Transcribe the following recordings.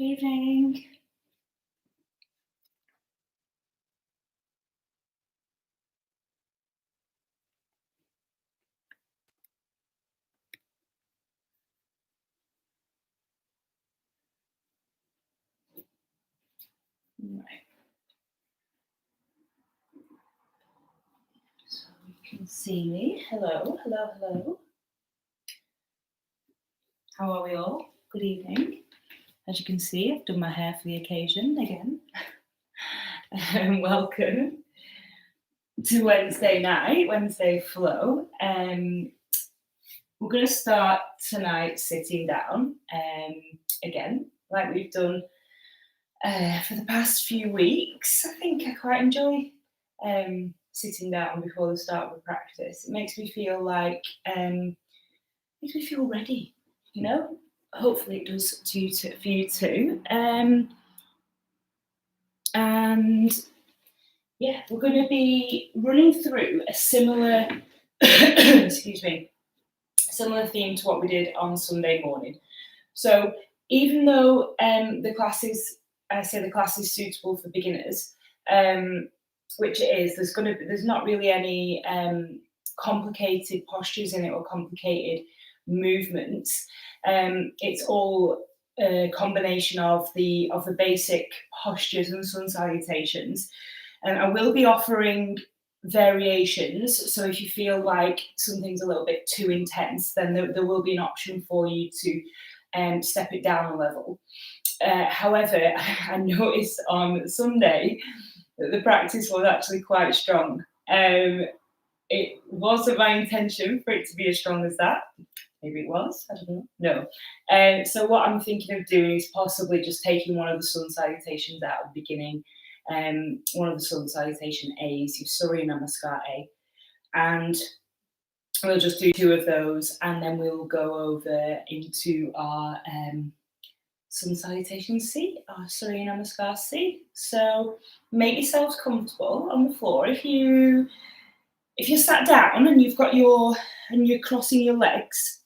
evening. Right. So you can see me. Hello, hello, hello. How are we all? Good evening. As you can see, I've done my hair for the occasion again. Welcome to Wednesday night, Wednesday flow. We're going to start tonight sitting down again, like we've done for the past few weeks. I think I quite enjoy sitting down before the start of a practice. It makes me feel like, makes me feel ready, you know? Hopefully it does for you too. And yeah, we're going to be running through a similar, excuse me, similar theme to what we did on Sunday morning. So even though the class is suitable for beginners, which it is, there's not really any complicated postures in it or complicated movements. It's all a combination of the basic postures and sun salutations. And I will be offering variations. So if you feel like something's a little bit too intense, then there will be an option for you to step it down a level. However, I noticed on Sunday that the practice was actually quite strong. It wasn't my intention for it to be as strong as that. Maybe it was, I don't know. No. So what I'm thinking of doing is possibly just taking one of the sun salutations out at the beginning, one of the sun salutation A's, your Surya Namaskar A, and we'll just do two of those, and then we'll go over into our sun salutation C, our Surya Namaskar C. So make yourselves comfortable on the floor. If you're sat down and you're crossing your legs,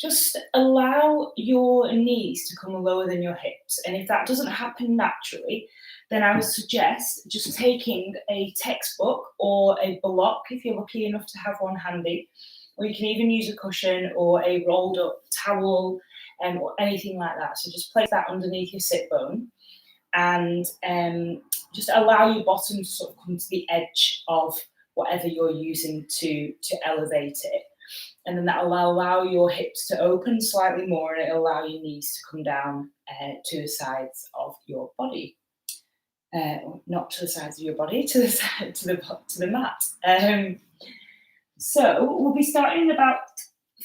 just allow your knees to come lower than your hips. And if that doesn't happen naturally, then I would suggest just taking a textbook or a block if you're lucky enough to have one handy, or you can even use a cushion or a rolled up towel or anything like that. So just place that underneath your sit bone and just allow your bottom to sort of come to the edge of whatever you're using to elevate it. And then that will allow your hips to open slightly more, and it'll allow your knees to come down to the sides of your body. Not to the sides of your body, to the mat. So we'll be starting in about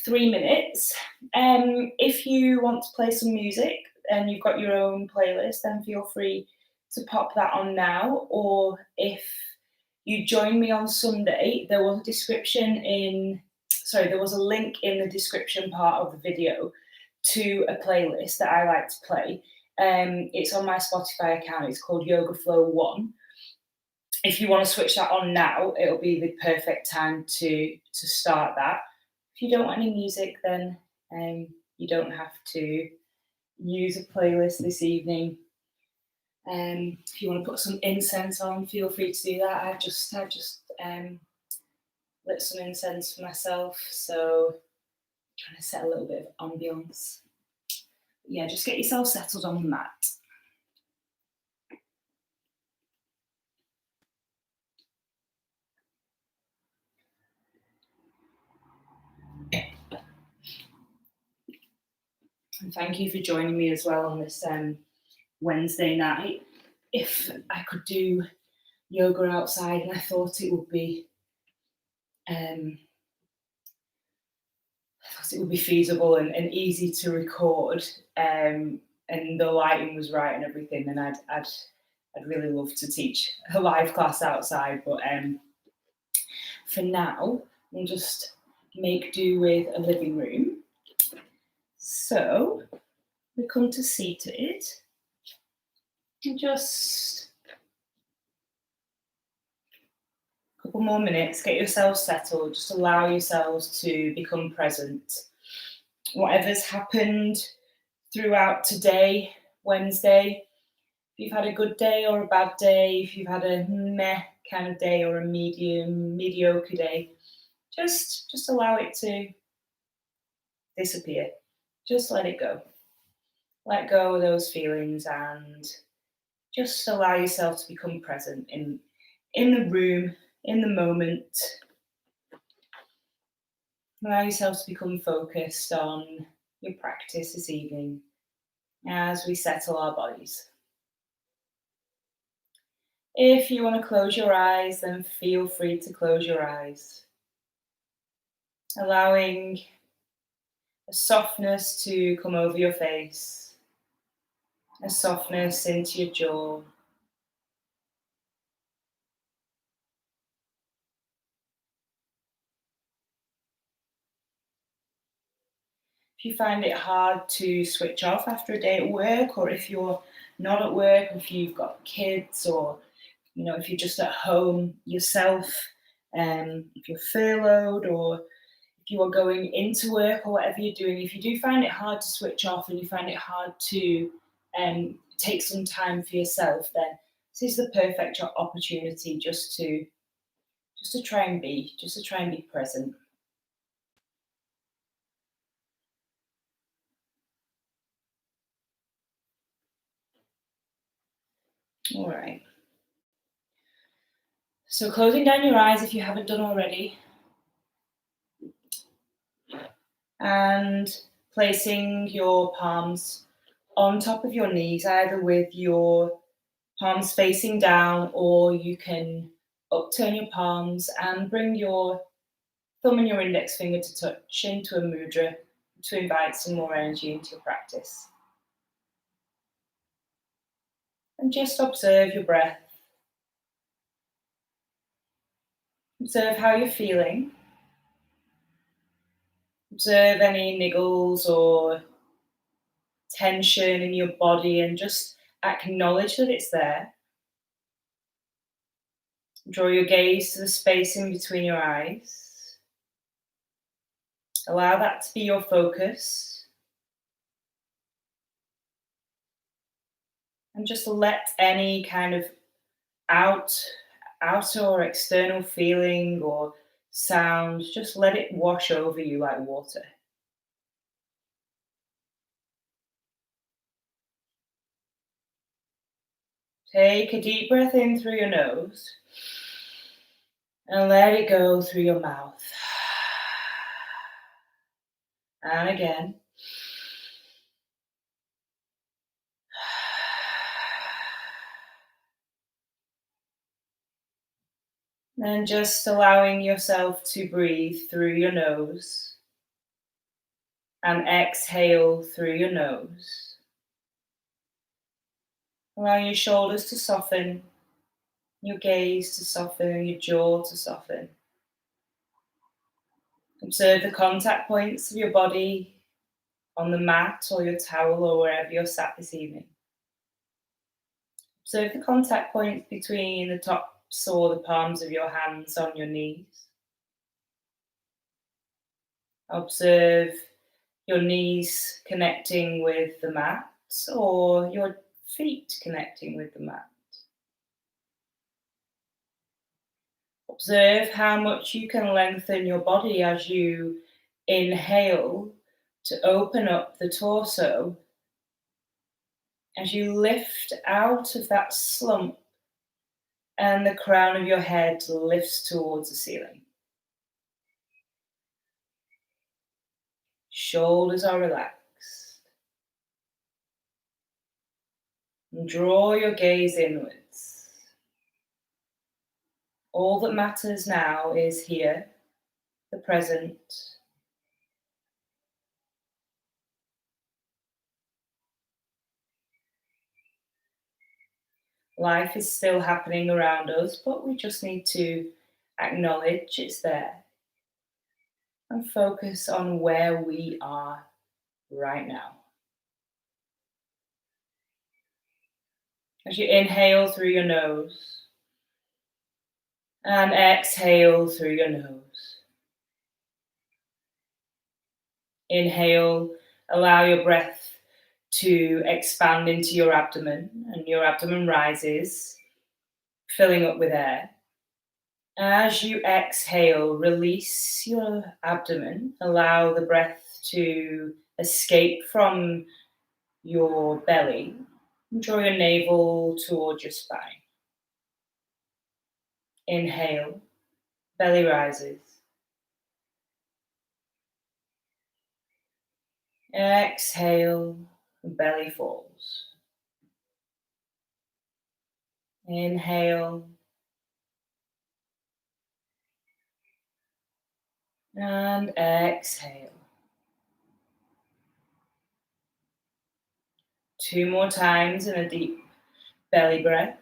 3 minutes. If you want to play some music and you've got your own playlist, then feel free to pop that on now. Or if you join me on Sunday, there was a link in the description part of the video to a playlist that I like to play. It's on my Spotify account. It's called Yoga Flow 1. If you want to switch that on now, it'll be the perfect time to start that. If you don't want any music, then you don't have to use a playlist this evening. If you want to put some incense on, feel free to do that. I've just lit some incense for myself, so I'm trying to set a little bit of ambience. Yeah, just get yourself settled on the mat. And thank you for joining me as well on this Wednesday night. If I could do yoga outside, and I thought it would be feasible and easy to record, and the lighting was right and everything, then I'd really love to teach a live class outside. But for now, we'll just make do with a living room. So we come to seated, and just a couple more minutes, get yourselves settled, just allow yourselves to become present. Whatever's happened throughout today, Wednesday. If you've had a good day or a bad day, if you've had a meh kind of day or a mediocre day, just allow it to disappear. Just let it go. Let go of those feelings and just allow yourself to become present in the room, in the moment. Allow yourself to become focused on your practice this evening as we settle our bodies. If you want to close your eyes, then feel free to close your eyes, allowing a softness to come over your face, a softness into your jaw. If you find it hard to switch off after a day at work, or if you're not at work, if you've got kids, or if you're just at home yourself, if you're furloughed, or if you are going into work, or whatever you're doing, if you do find it hard to switch off and you find it hard to take some time for yourself, then this is the perfect opportunity just to try and be present. All right. So closing down your eyes if you haven't done already, and placing your palms on top of your knees, either with your palms facing down, or you can upturn your palms and bring your thumb and your index finger to touch into a mudra to invite some more energy into your practice. And just observe your breath. Observe how you're feeling. Observe any niggles or tension in your body and just acknowledge that it's there. Draw your gaze to the space in between your eyes. Allow that to be your focus. And just let any kind of outer or external feeling or sound, just let it wash over you like water. Take a deep breath in through your nose and let it go through your mouth. And again. And just allowing yourself to breathe through your nose and exhale through your nose. Allow your shoulders to soften, your gaze to soften, your jaw to soften. Observe the contact points of your body on the mat or your towel or wherever you're sat this evening. Observe the contact points between the tops or the palms of your hands on your knees. Observe your knees connecting with the mat or your feet connecting with the mat. Observe how much you can lengthen your body as you inhale to open up the torso, as you lift out of that slump and the crown of your head lifts towards the ceiling. Shoulders are relaxed. And draw your gaze inwards. All that matters now is here, the present. Life is still happening around us, but we just need to acknowledge it's there and focus on where we are right now. As you inhale through your nose and exhale through your nose. Inhale, allow your breath to expand into your abdomen, and your abdomen rises, filling up with air. As you exhale, release your abdomen, allow the breath to escape from your belly. Draw your navel towards your spine. Inhale, belly rises. Exhale, belly falls. Inhale, and exhale. 2 more times in a deep belly breath.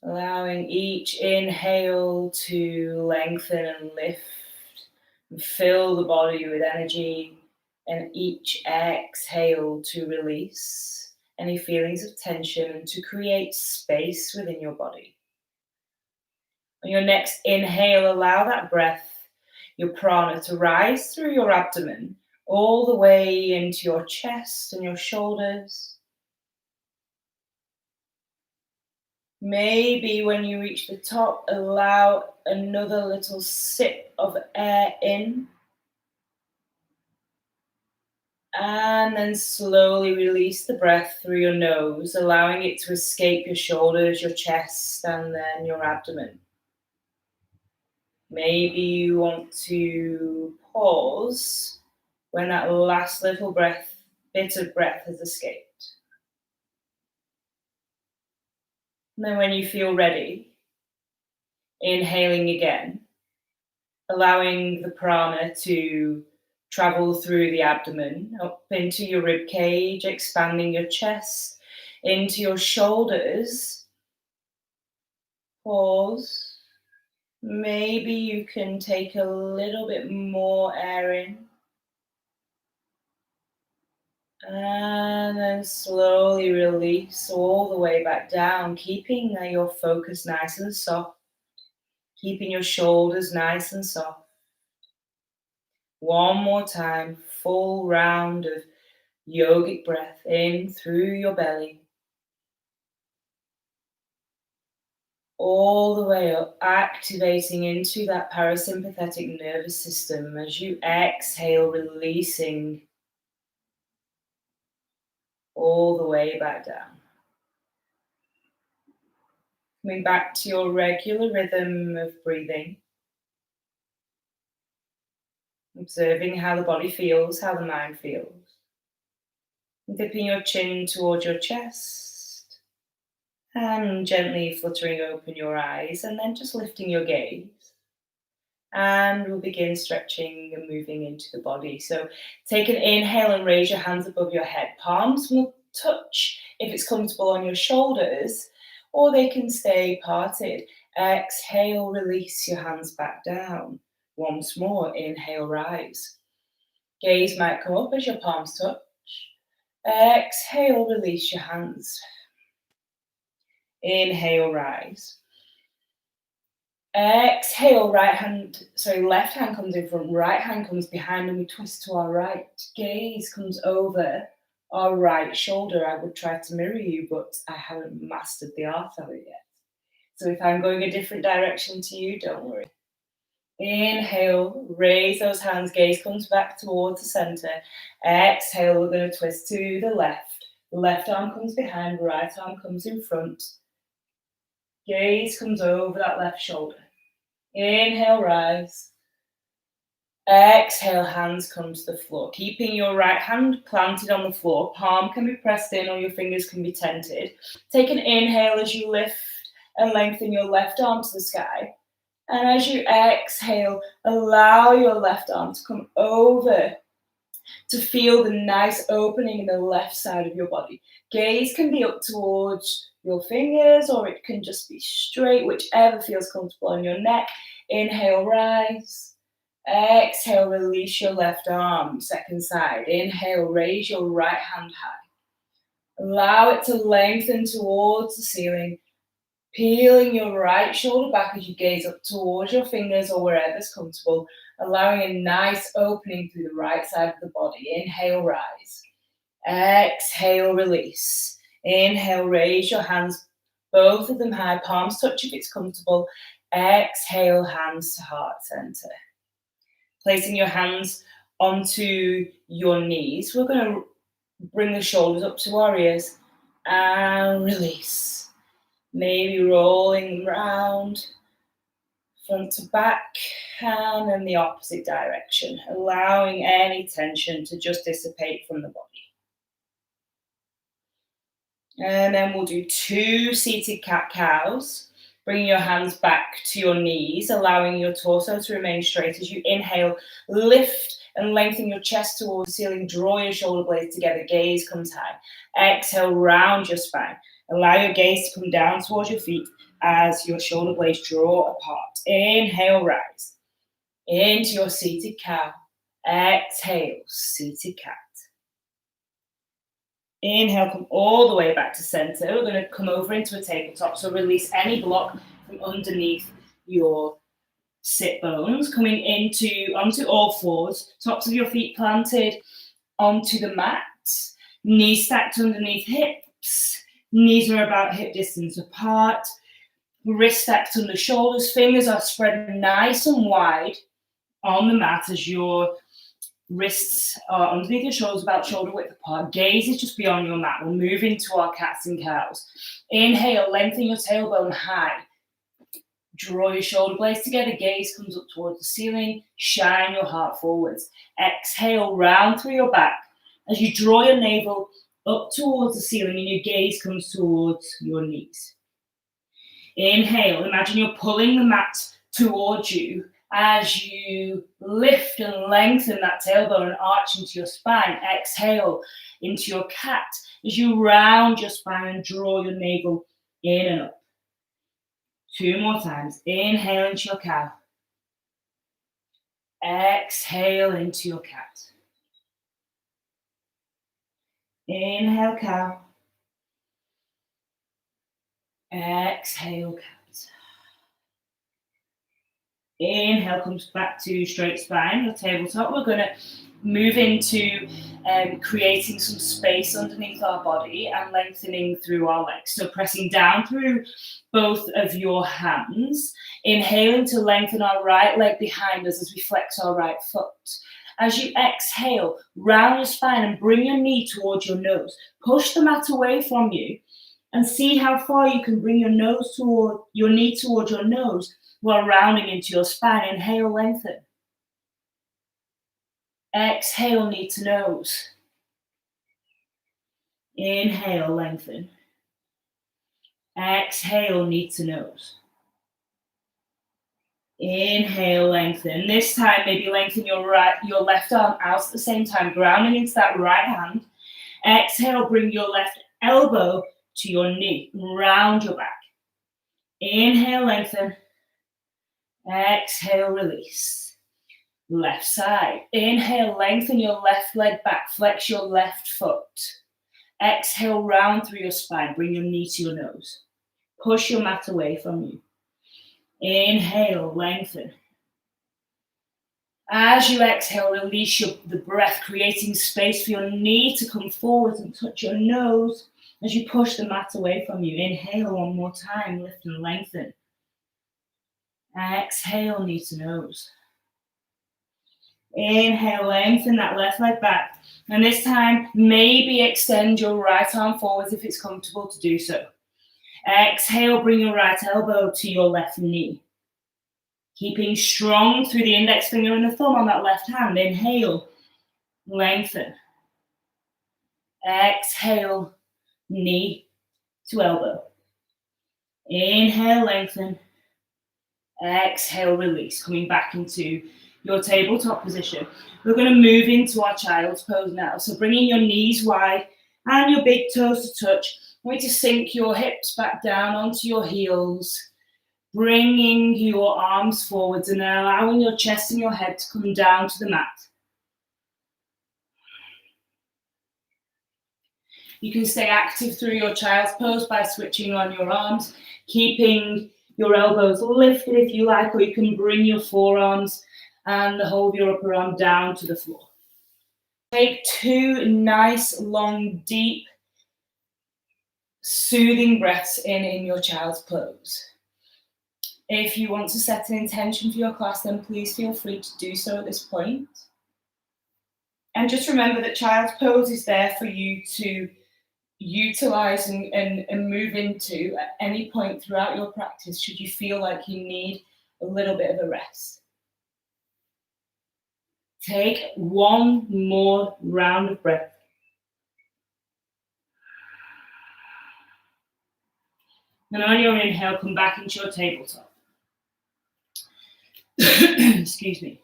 Allowing each inhale to lengthen and lift and fill the body with energy, and each exhale to release any feelings of tension and to create space within your body. On your next inhale, allow that breath, your prana, to rise through your abdomen all the way into your chest and your shoulders. Maybe when you reach the top, allow another little sip of air in. And then slowly release the breath through your nose, allowing it to escape your shoulders, your chest, and then your abdomen. Maybe you want to pause when that last little bit of breath has escaped. And then when you feel ready, inhaling again, allowing the prana to travel through the abdomen, up into your rib cage, expanding your chest, into your shoulders. Pause. Maybe you can take a little bit more air in. And then slowly release all the way back down, keeping your focus nice and soft, keeping your shoulders nice and soft. One more time, full round of yogic breath in through your belly. All the way up, activating into that parasympathetic nervous system as you exhale, releasing all the way back down. Coming back to your regular rhythm of breathing. Observing how the body feels, how the mind feels. Dipping your chin towards your chest and gently fluttering open your eyes, and then just lifting your gaze. And we'll begin stretching and moving into the body. So take an inhale and raise your hands above your head. Palms will touch if it's comfortable on your shoulders, or they can stay parted. Exhale, release your hands back down. Once more, inhale, rise. Gaze might come up as your palms touch. Exhale, release your hands. Inhale, rise. Exhale, left hand comes in front, right hand comes behind, and we twist to our right. Gaze comes over our right shoulder. I would try to mirror you, but I haven't mastered the art of it yet. So if I'm going a different direction to you, don't worry. Inhale, raise those hands, gaze comes back towards the center. Exhale, we're going to twist to the left. The left arm comes behind, right arm comes in front. Gaze comes over that left shoulder. Inhale, rise. Exhale, hands come to the floor. Keeping your right hand planted on the floor. Palm can be pressed in or your fingers can be tented. Take an inhale as you lift and lengthen your left arm to the sky. And as you exhale, allow your left arm to come over to feel the nice opening in the left side of your body. Gaze can be up towards your fingers, or it can just be straight, whichever feels comfortable on your neck. Inhale, rise. Exhale, release your left arm, second side. Inhale, raise your right hand high. Allow it to lengthen towards the ceiling, peeling your right shoulder back as you gaze up towards your fingers or wherever's comfortable, allowing a nice opening through the right side of the body. Inhale, rise. Exhale, release. Inhale, raise your hands, both of them high, palms touch if it's comfortable. Exhale, hands to heart center. Placing your hands onto your knees, we're going to bring the shoulders up to our ears and release. Maybe rolling round, front to back, and then the opposite direction, allowing any tension to just dissipate from the body. And then we'll do 2 seated cat-cows. Bring your hands back to your knees, allowing your torso to remain straight. As you inhale, lift and lengthen your chest towards the ceiling. Draw your shoulder blades together. Gaze comes high. Exhale, round your spine. Allow your gaze to come down towards your feet as your shoulder blades draw apart. Inhale, rise. Into your seated cow. Exhale, seated cat. Inhale, come all the way back to center. We're going to come over into a tabletop. So release any block from underneath your sit bones. Coming onto all fours. Tops of your feet planted onto the mat. Knees stacked underneath hips. Knees are about hip distance apart. Wrists stacked under shoulders. Fingers are spread nice and wide on the mat as your wrists are underneath your shoulders, about shoulder width apart. Gaze is just beyond your mat. We'll move into our cats and cows. Inhale, lengthen your tailbone high. Draw your shoulder blades together. Gaze comes up towards the ceiling. Shine your heart forwards. Exhale, round through your back. As you draw your navel up towards the ceiling and your gaze comes towards your knees. Inhale, imagine you're pulling the mat towards you as you lift and lengthen that tailbone and arch into your spine. Exhale into your cat as you round your spine and draw your navel in and up. 2 more times. Inhale into your cow. Exhale into your cat. Inhale, cow. Exhale, cat. Inhale comes back to straight spine, your tabletop. We're going to move into creating some space underneath our body and lengthening through our legs. So pressing down through both of your hands, inhaling to lengthen our right leg behind us as we flex our right foot. As you exhale, round your spine and bring your knee towards your nose. Push the mat away from you and see how far you can bring your knee towards your nose while rounding into your spine. Inhale, lengthen. Exhale, knee to nose. Inhale, lengthen. Exhale, knee to nose. Inhale, lengthen. This time, maybe lengthen your left arm out at the same time, grounding into that right hand. Exhale, bring your left elbow to your knee. Round your back. Inhale, lengthen. Exhale, release. Left side. Inhale, lengthen your left leg back. Flex your left foot. Exhale, round through your spine. Bring your knee to your nose. Push your mat away from you. Inhale, lengthen. As you exhale, release the breath, creating space for your knee to come forward and touch your nose as you push the mat away from you. Inhale one more time, lift and lengthen. Exhale, knee to nose. Inhale, lengthen that left leg back. And this time, maybe extend your right arm forwards if it's comfortable to do so. Exhale, bring your right elbow to your left knee. Keeping strong through the index finger and the thumb on that left hand. Inhale, lengthen. Exhale, knee to elbow. Inhale, lengthen. Exhale, release. Coming back into your tabletop position. We're going to move into our child's pose now. So bringing your knees wide and your big toes to touch. I want you to sink your hips back down onto your heels. Bringing your arms forwards and allowing your chest and your head to come down to the mat. You can stay active through your child's pose by switching on your arms, keeping your elbows lifted if you like, or you can bring your forearms and the whole of your upper arm down to the floor. Take 2 nice, long, deep, soothing breaths in your child's pose. If you want to set an intention for your class, then please feel free to do so at this point. And just remember that child's pose is there for you to utilize and move into at any point throughout your practice should you feel like you need a little bit of a rest. Take 1 more round of breath. And on your inhale, come back into your tabletop. Excuse me.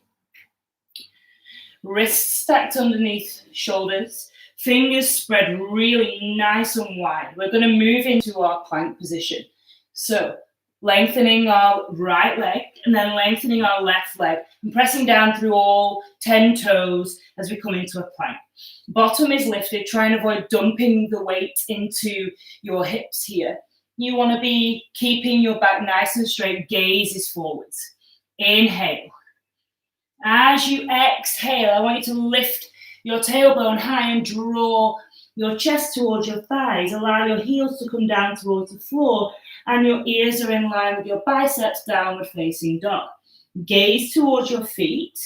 Wrists stacked underneath shoulders. Fingers spread really nice and wide. We're going to move into our plank position. So lengthening our right leg and then lengthening our left leg and pressing down through all 10 toes as we come into a plank. Bottom is lifted. Try and avoid dumping the weight into your hips here. You want to be keeping your back nice and straight. Gaze is forwards. Inhale. As you exhale, I want you to lift your tailbone high and draw your chest towards your thighs. Allow your heels to come down towards the floor and your ears are in line with your biceps, downward facing dog. Gaze towards your feet.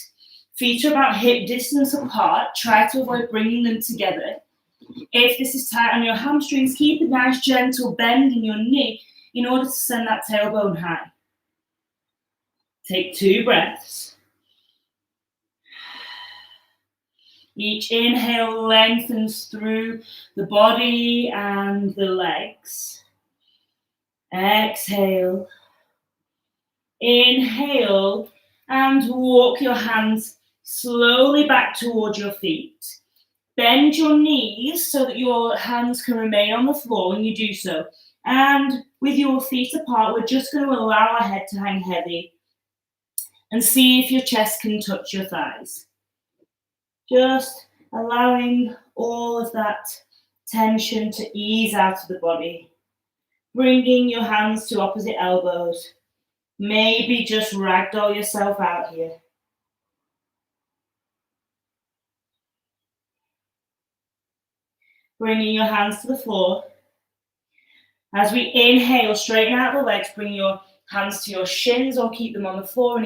Feet are about hip distance apart. Try to avoid bringing them together. If this is tight on your hamstrings, keep a nice gentle bend in your knee in order to send that tailbone high. Take 2 breaths. Each inhale lengthens through the body and the legs. Exhale. Inhale and walk your hands slowly back towards your feet. Bend your knees so that your hands can remain on the floor when you do so. And with your feet apart, we're just going to allow our head to hang heavy and see if your chest can touch your thighs. Just allowing all of that tension to ease out of the body. Bringing your hands to opposite elbows. Maybe just ragdoll yourself out here. Bringing your hands to the floor. As we inhale, straighten out the legs, bring your hands to your shins or keep them on the floor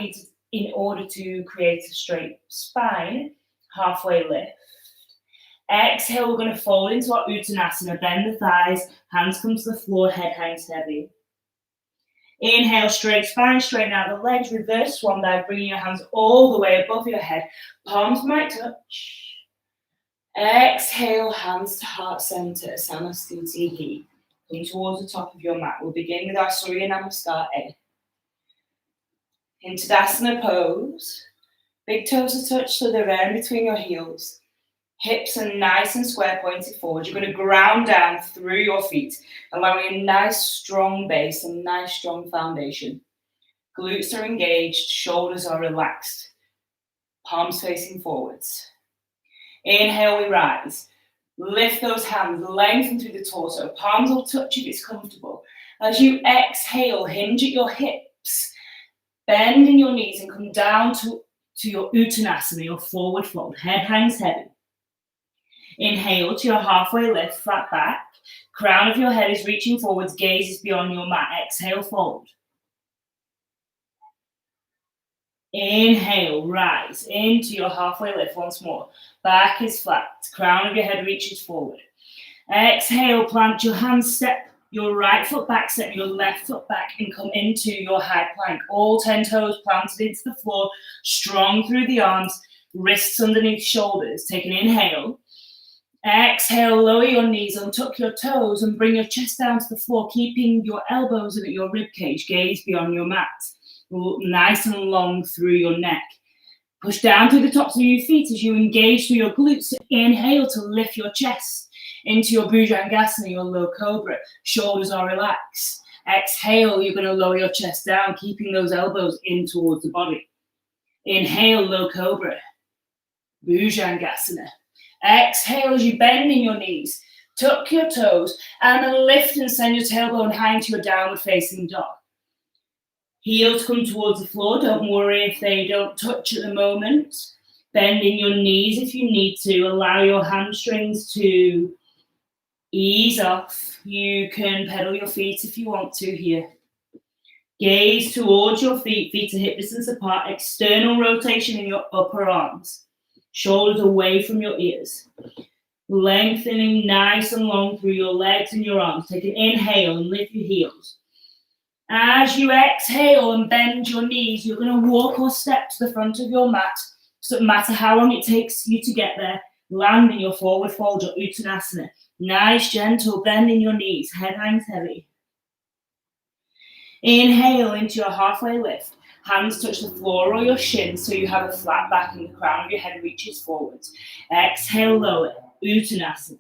in order to create a straight spine. Halfway lift. Exhale, we're going to fold into our Uttanasana. Bend the thighs, hands come to the floor, head hangs heavy. Inhale, straight spine, straighten out the legs, reverse swan dive, bringing your hands all the way above your head. Palms might touch. Exhale, hands to heart center, Samastiti. Come towards the top of your mat. We'll begin with our Surya Namaskar A. In Tadasana pose. Big toes are touched so they're in between your heels. Hips are nice and square pointed forward. You're going to ground down through your feet, allowing a nice strong base and nice strong foundation. Glutes are engaged, shoulders are relaxed. Palms facing forwards. Inhale, we rise. Lift those hands, lengthen through the torso. Palms will touch if it's comfortable. As you exhale, hinge at your hips. Bend in your knees and come down to your Uttanasana, your forward fold. Head hangs heavy. Inhale to your halfway lift, flat back. Crown of your head is reaching forwards, gaze is beyond your mat. Exhale, fold. Inhale, rise into your halfway lift once more. Back is flat. Crown of your head reaches forward. Exhale, plant your hands, step your right foot back, step your left foot back and come into your high plank. All 10 toes planted into the floor, strong through the arms, wrists underneath shoulders. Take an inhale. Exhale, lower your knees, untuck your toes and bring your chest down to the floor, keeping your elbows at your rib cage, gaze beyond your mat. Nice and long through your neck. Push down through the tops of your feet as you engage through your glutes. Inhale to lift your chest into your Bhujangasana, your low cobra. Shoulders are relaxed. Exhale, you're going to lower your chest down, keeping those elbows in towards the body. Inhale, low cobra. Bhujangasana. Exhale as you bend in your knees. Tuck your toes and then lift and send your tailbone high into your downward facing dog. Heels come towards the floor. Don't worry if they don't touch at the moment. Bending your knees if you need to. Allow your hamstrings to ease off. You can pedal your feet if you want to here. Gaze towards your feet, feet to hip distance apart. External rotation in your upper arms. Shoulders away from your ears. Lengthening nice and long through your legs and your arms. Take an inhale and lift your heels. As you exhale and bend your knees, you're going to walk or step to the front of your mat. So no matter how long it takes you to get there, land in your forward fold or Uttanasana. Nice, gentle bend in your knees. Head hangs heavy. Inhale into your halfway lift. Hands touch the floor or your shins so you have a flat back and the crown of your head reaches forwards. Exhale, lower. Uttanasana.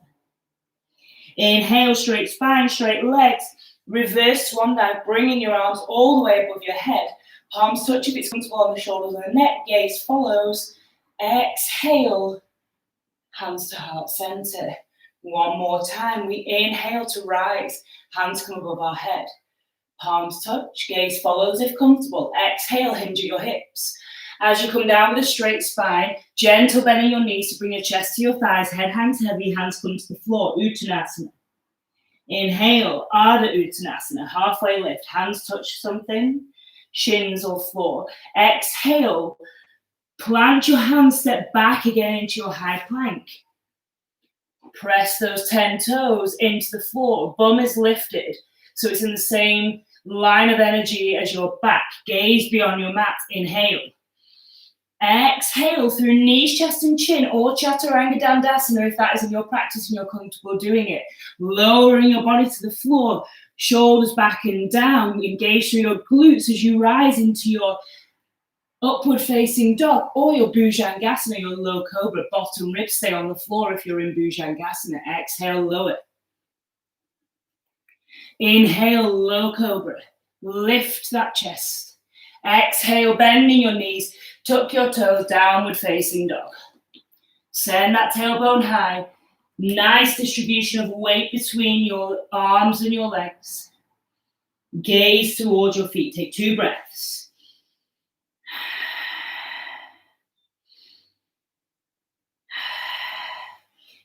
Inhale, straight spine, straight legs. Reverse swan dive, bringing your arms all the way above your head. Palms touch if it's comfortable on the shoulders and the neck. Gaze follows. Exhale. Hands to heart center. One more time. We inhale to rise. Hands come above our head. Palms touch. Gaze follows if comfortable. Exhale, hinge at your hips. As you come down with a straight spine, gentle bend in your knees to bring your chest to your thighs. Head hangs heavy. Hands come to the floor. Uttanasana. Inhale, Ardha Uttanasana, halfway lift, hands touch something, shins or floor. Exhale, plant your hands, step back again into your high plank. Press those 10 toes into the floor, bum is lifted, so it's in the same line of energy as your back. Gaze beyond your mat, inhale. Exhale through knees, chest and chin or Chaturanga Dandasana if that is in your practice and you're comfortable doing it. Lowering your body to the floor, shoulders back and down. Engage through your glutes as you rise into your upward facing dog or your Bhujangasana, your low cobra. Bottom ribs stay on the floor if you're in Bhujangasana. Exhale, lower. Inhale, low cobra. Lift that chest. Exhale, bending your knees. Tuck your toes, downward facing dog. Send that tailbone high. Nice distribution of weight between your arms and your legs. Gaze towards your feet. Take 2 breaths.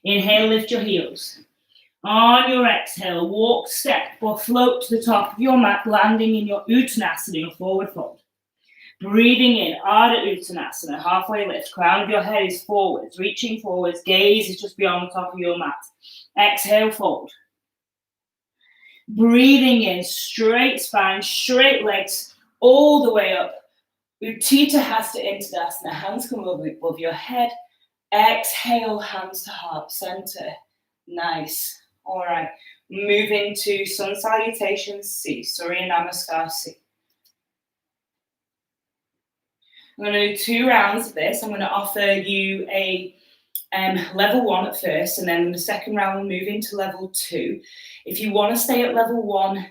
Inhale, lift your heels. On your exhale, walk, step, or float to the top of your mat, landing in your Uttanasana, your forward fold. Breathing in, Ardha Uttanasana, halfway lift. Crown of your head is forwards, reaching forwards. Gaze is just beyond the top of your mat. Exhale, fold. Breathing in, straight spine, straight legs, all the way up. Utthita Hasta Intadasana, hands come above your head. Exhale, hands to heart center. Nice. All right. Move into Sun Salutations C, Surya Namaskar C. I'm going to do 2 rounds of this. I'm going to offer you a level 1 at first, and then in the second round we'll move into level 2. If you want to stay at level 1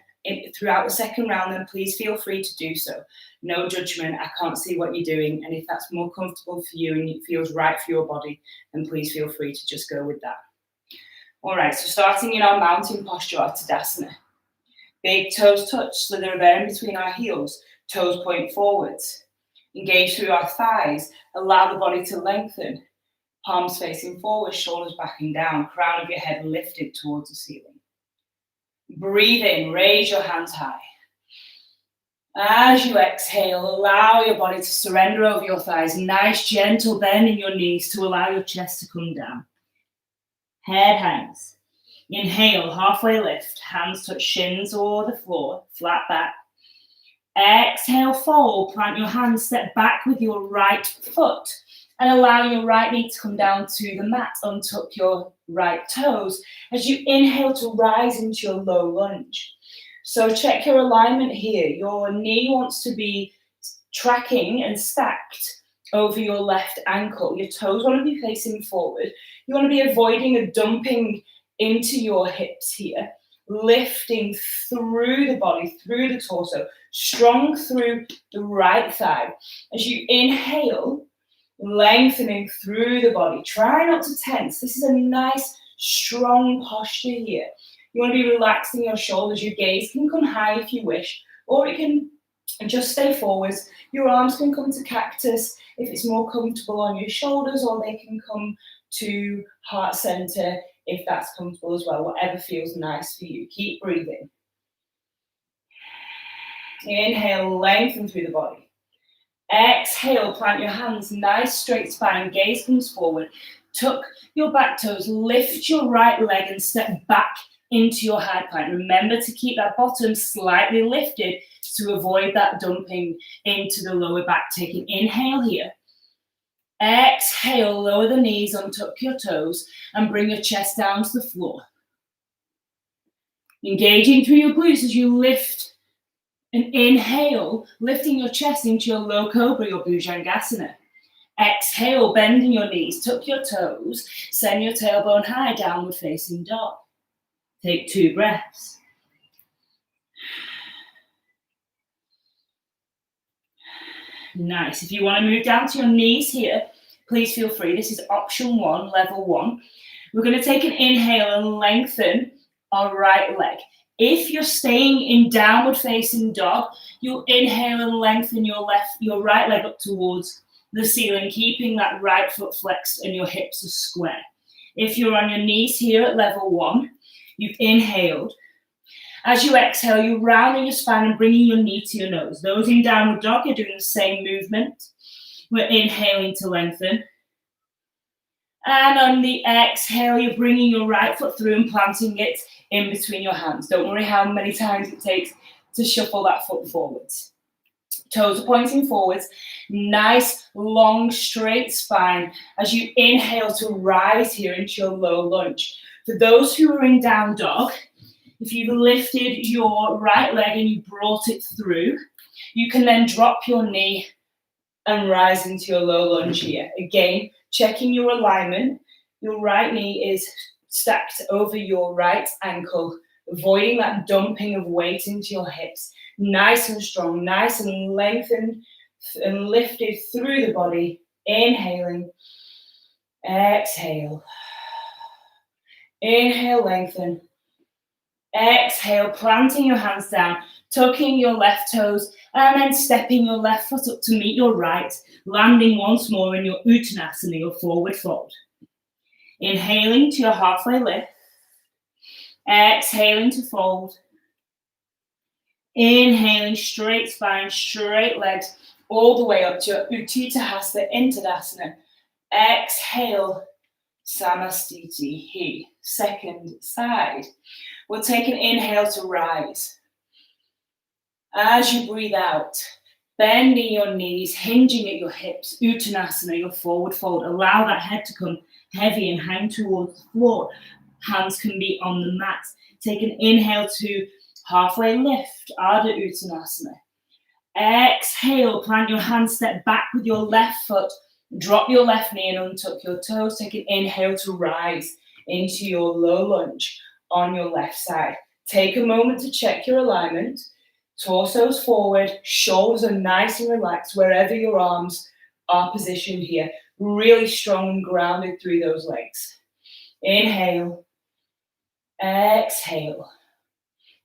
throughout the second round, then please feel free to do so. No judgment. I can't see what you're doing, and if that's more comfortable for you and it feels right for your body, then please feel free to just go with that. All right, so starting in our mountain posture, our Tadasana. Big toes touch, slither of air in between our heels, toes point forwards. Engage through our thighs, allow the body to lengthen. Palms facing forward, shoulders backing down, crown of your head lifted towards the ceiling. Breathe in, raise your hands high. As you exhale, allow your body to surrender over your thighs. Nice, gentle bend in your knees to allow your chest to come down. Head hangs. Inhale, halfway lift. Hands touch shins or the floor, flat back. Exhale, fold. Plant your hands, step back with your right foot and allow your right knee to come down to the mat. Untuck your right toes as you inhale to rise into your low lunge. So check your alignment here. Your knee wants to be tracking and stacked over your left ankle. Your toes want to be facing forward. You want to be avoiding a dumping into your hips here. Lifting through the body, through the torso, strong through the right thigh. As you inhale, lengthening through the body. Try not to tense. This is a nice, Strong posture here. You want to be relaxing your shoulders. Your gaze can come high if you wish, or it can just stay forwards. Your arms can come to cactus if it's more comfortable on your shoulders, or they can come to heart center if that's comfortable as well. Whatever feels nice for you. Keep breathing. Inhale, lengthen through the body. Exhale, plant your hands, nice straight spine, gaze comes forward. Tuck your back toes, lift your right leg and step back into your high plank. Remember to keep that bottom slightly lifted to avoid that dumping into the lower back. Take an inhale here. Exhale, lower the knees, untuck your toes and bring your chest down to the floor. Engaging through your glutes as you lift and inhale, lifting your chest into your low cobra, your bhujangasana. Exhale, bending your knees, tuck your toes, send your tailbone high, downward facing dog. Take 2 breaths. Nice. If you want to move down to your knees here, please feel free. This is option 1, level 1. We're going to take an inhale and lengthen our right leg. If you're staying in downward facing dog, you'll inhale and lengthen your right leg up towards the ceiling, keeping that right foot flexed and your hips are square. If you're on your knees here at level 1, you've inhaled. As you exhale, you're rounding your spine and bringing your knee to your nose. Those in downward dog are doing the same movement. We're inhaling to lengthen. And on the exhale, you're bringing your right foot through and planting it in between your hands. Don't worry how many times it takes to shuffle that foot forwards. Toes are pointing forwards. Nice, long, straight spine as you inhale to rise here into your low lunge. For those who are in down dog, if you've lifted your right leg and you brought it through, you can then drop your knee and rise into your low lunge here. Again, checking your alignment. Your right knee is stacked over your right ankle, avoiding that dumping of weight into your hips. Nice and strong, nice and lengthened and lifted through the body. Inhaling, exhale. Inhale, lengthen. Exhale, planting your hands down, tucking your left toes, and then stepping your left foot up to meet your right, landing once more in your uttanasana, your forward fold. Inhaling to your halfway lift. Exhaling to fold. Inhaling, straight spine, straight legs, all the way up to your Utthita Intadasana. Exhale, Samastiti. Second side. We'll take an inhale to rise. As you breathe out, bending your knees, hinging at your hips, Uttanasana, your forward fold. Allow that head to come heavy and hang towards the floor. Hands can be on the mat. Take an inhale to halfway lift, Ardha Uttanasana. Exhale, plant your hands, step back with your left foot, drop your left knee and untuck your toes. Take an inhale to rise into your low lunge on your left side. Take a moment to check your alignment. Torso's forward, shoulders are nice and relaxed wherever your arms are positioned here. Really strong and grounded through those legs. Inhale. Exhale.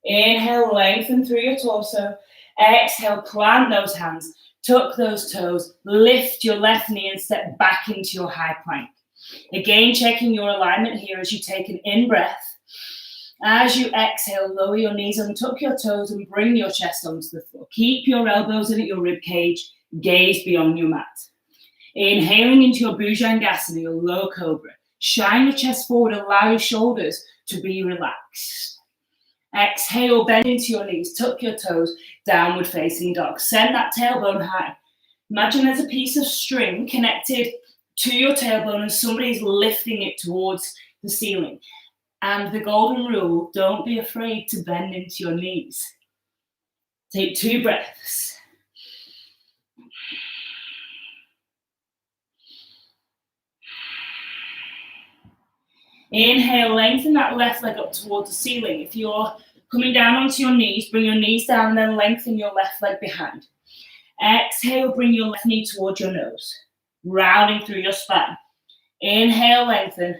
Inhale, lengthen through your torso. Exhale, plant those hands, tuck those toes, lift your left knee and step back into your high plank. Again, checking your alignment here as you take an in-breath. As you exhale, lower your knees, untuck your toes and bring your chest onto the floor. Keep your elbows in at your rib cage, gaze beyond your mat. Inhaling into your Bhujangasana, your low cobra. Shine your chest forward, allow your shoulders to be relaxed. Exhale, bend into your knees, tuck your toes, downward facing dog. Send that tailbone high. Imagine there's a piece of string connected to your tailbone and somebody's lifting it towards the ceiling. And the golden rule, don't be afraid to bend into your knees. Take 2 breaths. Inhale, lengthen that left leg up towards the ceiling. If you're coming down onto your knees, bring your knees down and then lengthen your left leg behind. Exhale, bring your left knee towards your nose, rounding through your spine. Inhale, lengthen.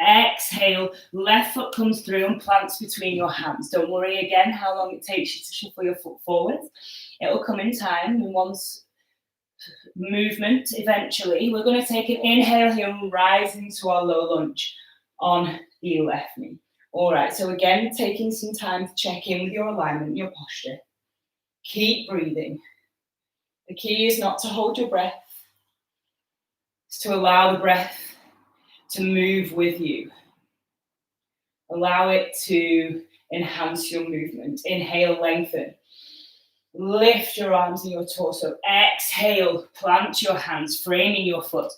Exhale, left foot comes through and plants between your hands. Don't worry again how long it takes you to shuffle your foot forward. It'll come in time, in one's movement eventually. We're going to take an inhale here and rise into our low lunge on the left knee. All right, so again, taking some time to check in with your alignment, your posture. Keep breathing. The key is not to hold your breath. It's to allow the breath to move with you. Allow it to enhance your movement. Inhale, lengthen. Lift your arms and your torso. Exhale, plant your hands, framing your foot.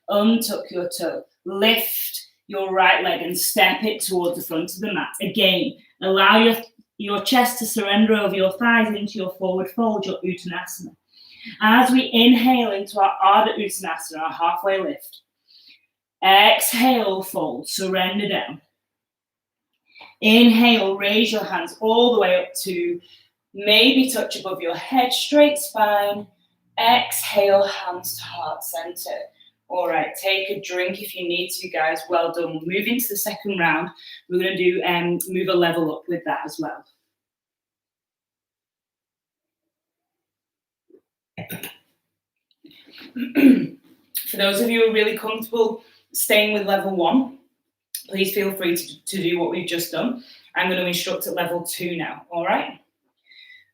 Untuck your toe. Lift your right leg and step it towards the front of the mat. Again, allow your chest to surrender over your thighs into your forward fold, your Uttanasana. As we inhale into our Ardha Uttanasana, our halfway lift, exhale, fold, surrender down. Inhale, raise your hands all the way up to maybe touch above your head, straight spine. Exhale, hands to heart center. All right, take a drink if you need to, guys. Well done. We'll move into the second round. We're going to do move a level up with that as well. For those of you who are really comfortable staying with level 1, please feel free to do what we've just done. I'm going to instruct at level 2 now, all right?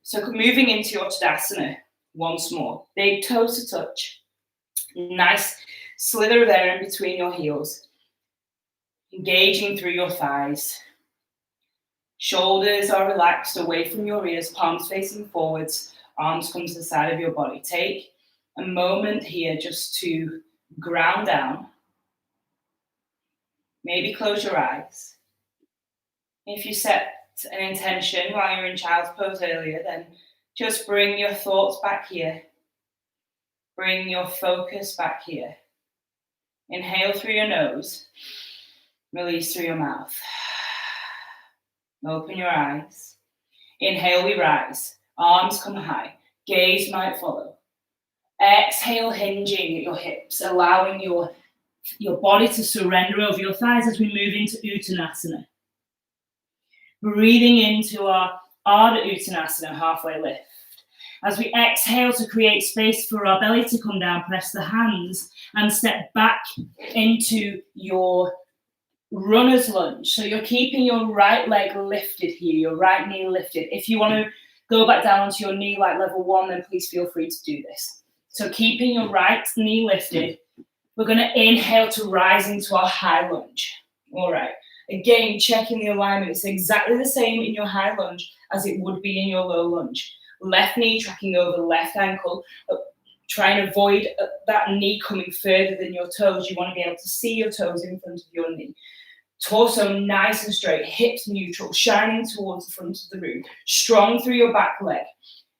So moving into your Tadasana once more. Big toes to touch. Nice slither of air in between your heels. Engaging through your thighs. Shoulders are relaxed away from your ears, palms facing forwards, arms come to the side of your body. Take a moment here just to ground down. Maybe close your eyes. If you set an intention while you're in child's pose earlier, then just bring your thoughts back here. Bring your focus back here. Inhale through your nose. Release through your mouth. Open your eyes. Inhale, we rise. Arms come high. Gaze might follow. Exhale, hinging at your hips, allowing your body to surrender over your thighs as we move into Uttanasana. Breathing into our Ardha Uttanasana, halfway lift. As we exhale to create space for our belly to come down, press the hands and step back into your runner's lunge. So you're keeping your right leg lifted here, your right knee lifted. If you want to go back down onto your knee like level 1, then please feel free to do this. So keeping your right knee lifted, we're going to inhale to rise into our high lunge. All right. Again, checking the alignment. It's exactly the same in your high lunge as it would be in your low lunge. Left knee tracking over left ankle. Try and avoid that knee coming further than your toes. You want to be able to see your toes in front of your knee. Torso nice and straight, hips neutral, shining towards the front of the room. Strong through your back leg.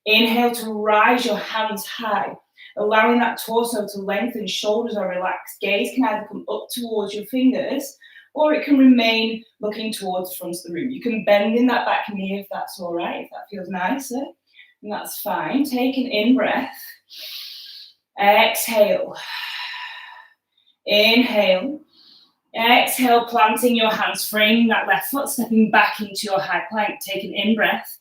Inhale to rise your hands high, allowing that torso to lengthen, shoulders are relaxed. Gaze can either come up towards your fingers or it can remain looking towards the front of the room. You can bend in that back knee if that's all right, if that feels nicer, and that's fine. Take an in-breath. Exhale. Inhale. Exhale, planting your hands, framing that left foot, stepping back into your high plank. Take an in-breath.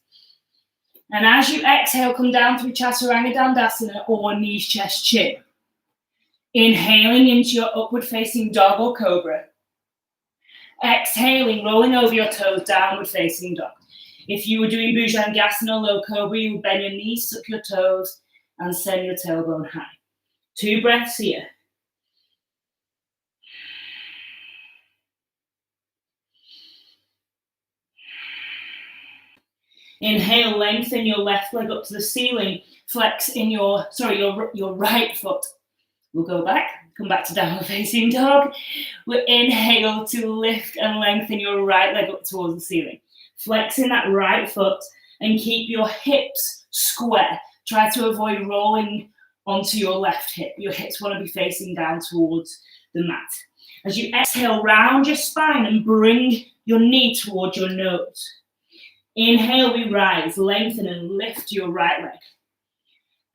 And as you exhale, come down through Chaturanga Dandasana or knees, chest, chin. Inhaling into your upward facing dog or cobra. Exhaling, rolling over your toes, downward facing dog. If you were doing Bhujangasana, low cobra, you would bend your knees, suck your toes, and send your tailbone high. 2 breaths here. Inhale, lengthen your left leg up to the ceiling. Flex in your right foot. We'll go back, come back to downward facing dog. We'll inhale to lift and lengthen your right leg up towards the ceiling. Flexing that right foot and keep your hips square. Try to avoid rolling onto your left hip. Your hips want to be facing down towards the mat. As you exhale, round your spine and bring your knee towards your nose. Inhale, we rise, lengthen and lift your right leg.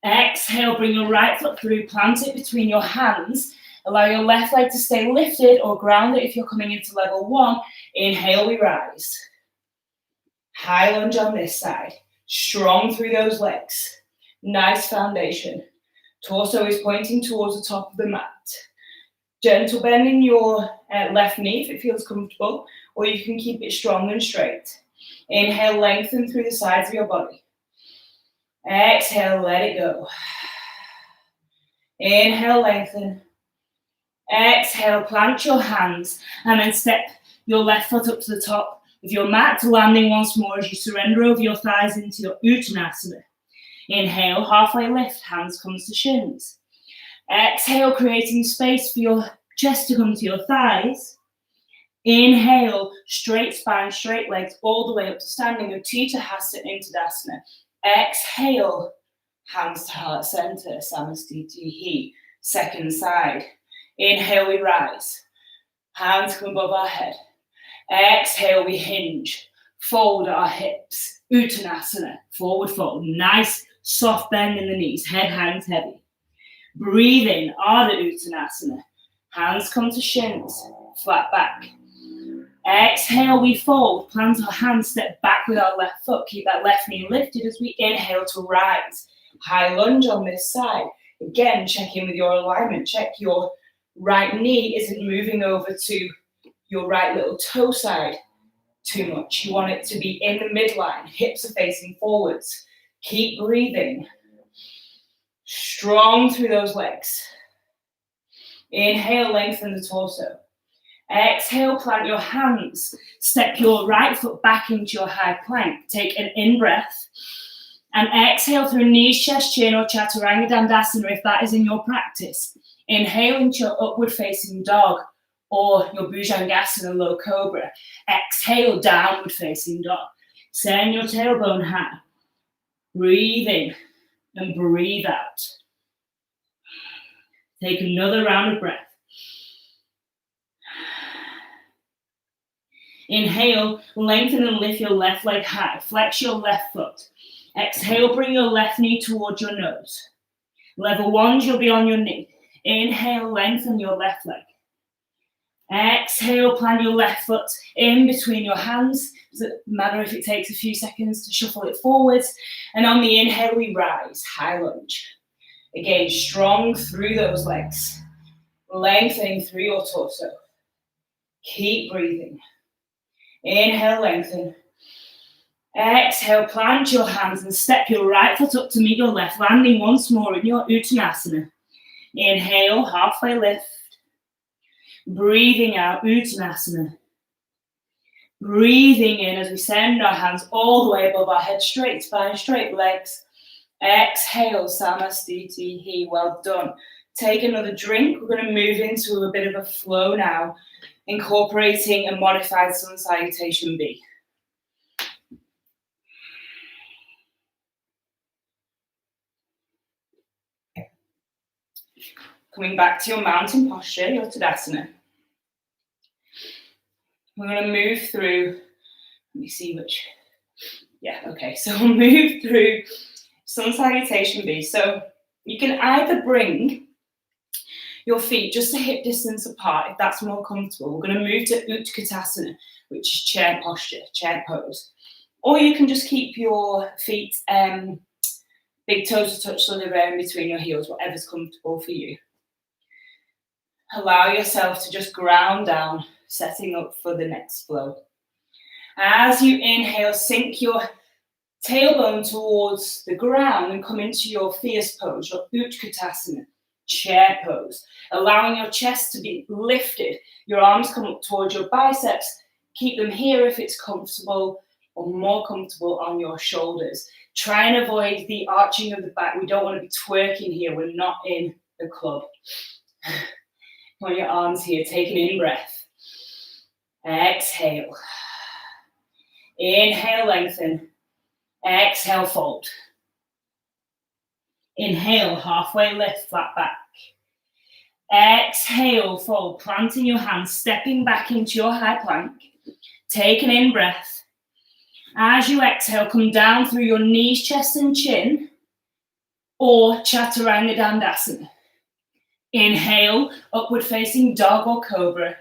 Exhale, bring your right foot through, plant it between your hands Allow your left leg to stay lifted or grounded if you're coming into level 1. Inhale, we rise. High lunge on this side. Strong through those legs. Nice foundation. Torso is pointing towards the top of the mat. Gentle bend in your left knee if it feels comfortable, or you can keep it strong and straight. Inhale, lengthen through the sides of your body. Exhale, let it go. Inhale, lengthen. Exhale, plant your hands and then step your left foot up to the top of your mat, landing once more as you surrender over your thighs into your Uttanasana. Inhale, halfway lift, hands comes to shins. Exhale, creating space for your chest to come to your thighs. Inhale, straight spine, straight legs, all the way up to standing, Utthita Hasta into Dasana. Exhale, hands to heart center, Samastiti. Second side. Inhale, we rise. Hands come above our head. Exhale, we hinge. Fold our hips. Uttanasana, forward fold. Nice soft bend in the knees. Head hangs heavy. Breathe in, Ardha Uttanasana. Hands come to shins. Flat back. Exhale, we fold. Plant our hands, step back with our left foot. Keep that left knee lifted as we inhale to rise. High lunge on this side. Again, check in with your alignment. Check your right knee isn't moving over to your right little toe side too much. You want it to be in the midline. Hips are facing forwards. Keep breathing. Strong through those legs. Inhale, lengthen the torso. Exhale, plant your hands. Step your right foot back into your high plank. Take an in-breath. And exhale through knees, chest, chin, or Chaturanga Dandasana if that is in your practice. Inhale into your upward facing dog or your Bhujangasana low cobra. Exhale, downward facing dog. Send your tailbone high. Breathe in and breathe out. Take another round of breath. Inhale, lengthen and lift your left leg high. Flex your left foot. Exhale, bring your left knee towards your nose. Level 1, you'll be on your knee. Inhale, lengthen your left leg. Exhale, plant your left foot in between your hands. Doesn't matter if it takes a few seconds to shuffle it forwards. And on the inhale, we rise, high lunge. Again, strong through those legs. Lengthening through your torso. Keep breathing. Inhale, lengthen. Exhale, plant your hands and step your right foot up to meet your left, landing once more in your Uttanasana. Inhale, halfway lift. Breathing out, Uttanasana. Breathing in as we send our hands all the way above our head, straight spine, straight legs. Exhale, Samastiti. Well done. Take another drink. We're going to move into a bit of a flow now, incorporating a modified sun salutation B. Coming back to your mountain posture, your Tadasana. We're going to move through, let me see which, so we'll move through sun salutation B. So you can either bring your feet just a hip distance apart if that's more comfortable. We're going to move to Utkatasana, which is chair posture, chair pose. Or you can just keep your feet big toes to touch the ground between your heels, whatever's comfortable for you. Allow yourself to just ground down, setting up for the next flow. As you inhale, sink your tailbone towards the ground and come into your fierce pose, your Utkatasana, chair pose. Allowing your chest to be lifted, your arms come up towards your biceps. Keep them here if it's comfortable, or more comfortable on your shoulders. Try and avoid the arching of the back. We don't want to be twerking here. We're not in the club. On your arms here, take an in-breath. Exhale. Inhale, lengthen. Exhale, fold. Inhale, halfway lift, flat back. Exhale, fold, planting your hands, stepping back into your high plank. Take an in-breath. As you exhale, come down through your knees, chest and chin, or Chaturanga Dandasana. Inhale, upward facing dog or cobra.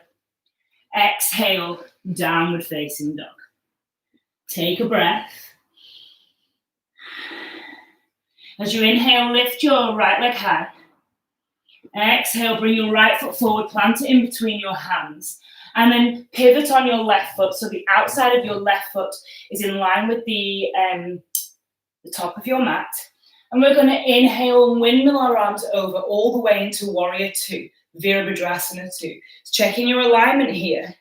Exhale, downward facing dog. Take a breath. As you inhale, lift your right leg high. Exhale, bring your right foot forward, plant it in between your hands, and then pivot on your left foot. So the outside of your left foot is in line with the top of your mat. And we're going to inhale and windmill our arms over all the way into Warrior 2, Virabhadrasana 2. So checking your alignment here.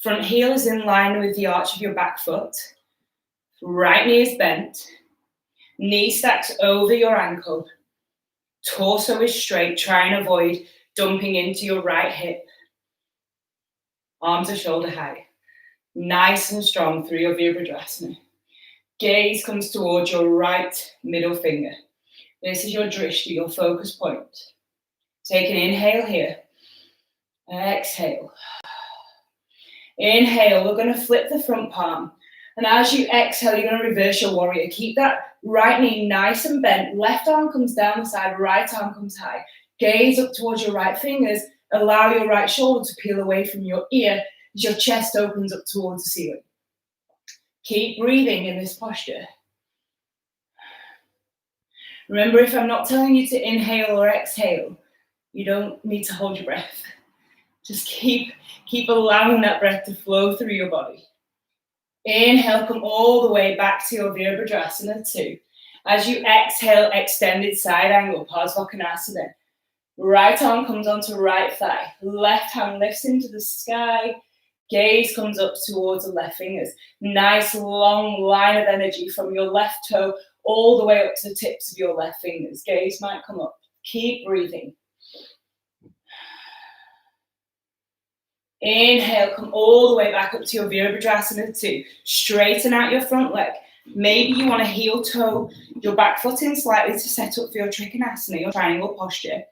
Front heel is in line with the arch of your back foot. Right knee is bent. Knee stacks over your ankle. Torso is straight. Try and avoid dumping into your right hip. Arms are shoulder height. Nice and strong through your Virabhadrasana. Gaze comes towards your right middle finger. This is your drishti, your focus point. Take an inhale here. Exhale. Inhale, we're going to flip the front palm. And as you exhale, you're going to reverse your warrior. Keep that right knee nice and bent. Left arm comes down the side, right arm comes high. Gaze up towards your right fingers. Allow your right shoulder to peel away from your ear as your chest opens up towards the ceiling. Keep breathing in this posture. Remember, if I'm not telling you to inhale or exhale, you don't need to hold your breath. Just keep allowing that breath to flow through your body. Inhale, come all the way back to your Virabhadrasana 2. As you exhale, extended side angle, Parsvakonasana. Right arm comes onto right thigh. Left hand lifts into the sky. Gaze comes up towards the left fingers. Nice long line of energy from your left toe all the way up to the tips of your left fingers. Gaze might come up. Keep breathing. Inhale, come all the way back up to your Virabhadrasana 2. Straighten out your front leg. Maybe you want to heel toe your back foot in slightly to set up for your Trikonasana, your triangle posture.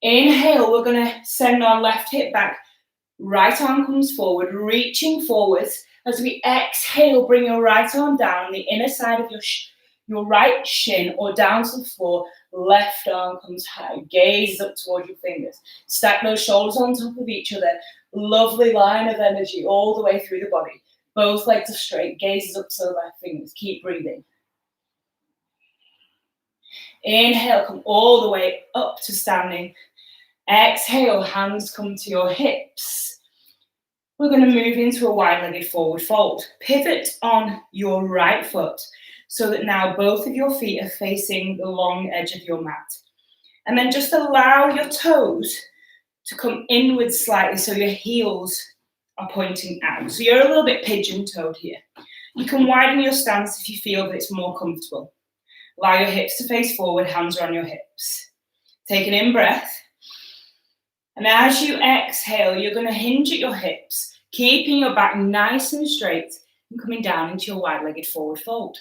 Inhale, we're going to send our left hip back. Right arm comes forward, reaching forwards. As we exhale, bring your right arm down, the inner side of your right shin or down to the floor. Left arm comes high. Gaze up towards your fingers. Stack those shoulders on top of each other. Lovely line of energy all the way through the body. Both legs are straight. Gaze up to the left fingers. Keep breathing. Inhale, come all the way up to standing. Exhale, hands come to your hips. We're going to move into a wide-legged forward fold. Pivot on your right foot so that now both of your feet are facing the long edge of your mat. And then just allow your toes to come inwards slightly so your heels are pointing out. So you're a little bit pigeon-toed here. You can widen your stance if you feel that it's more comfortable. Allow your hips to face forward, hands are on your hips. Take an in-breath. And as you exhale, you're going to hinge at your hips, keeping your back nice and straight and coming down into your wide-legged forward fold.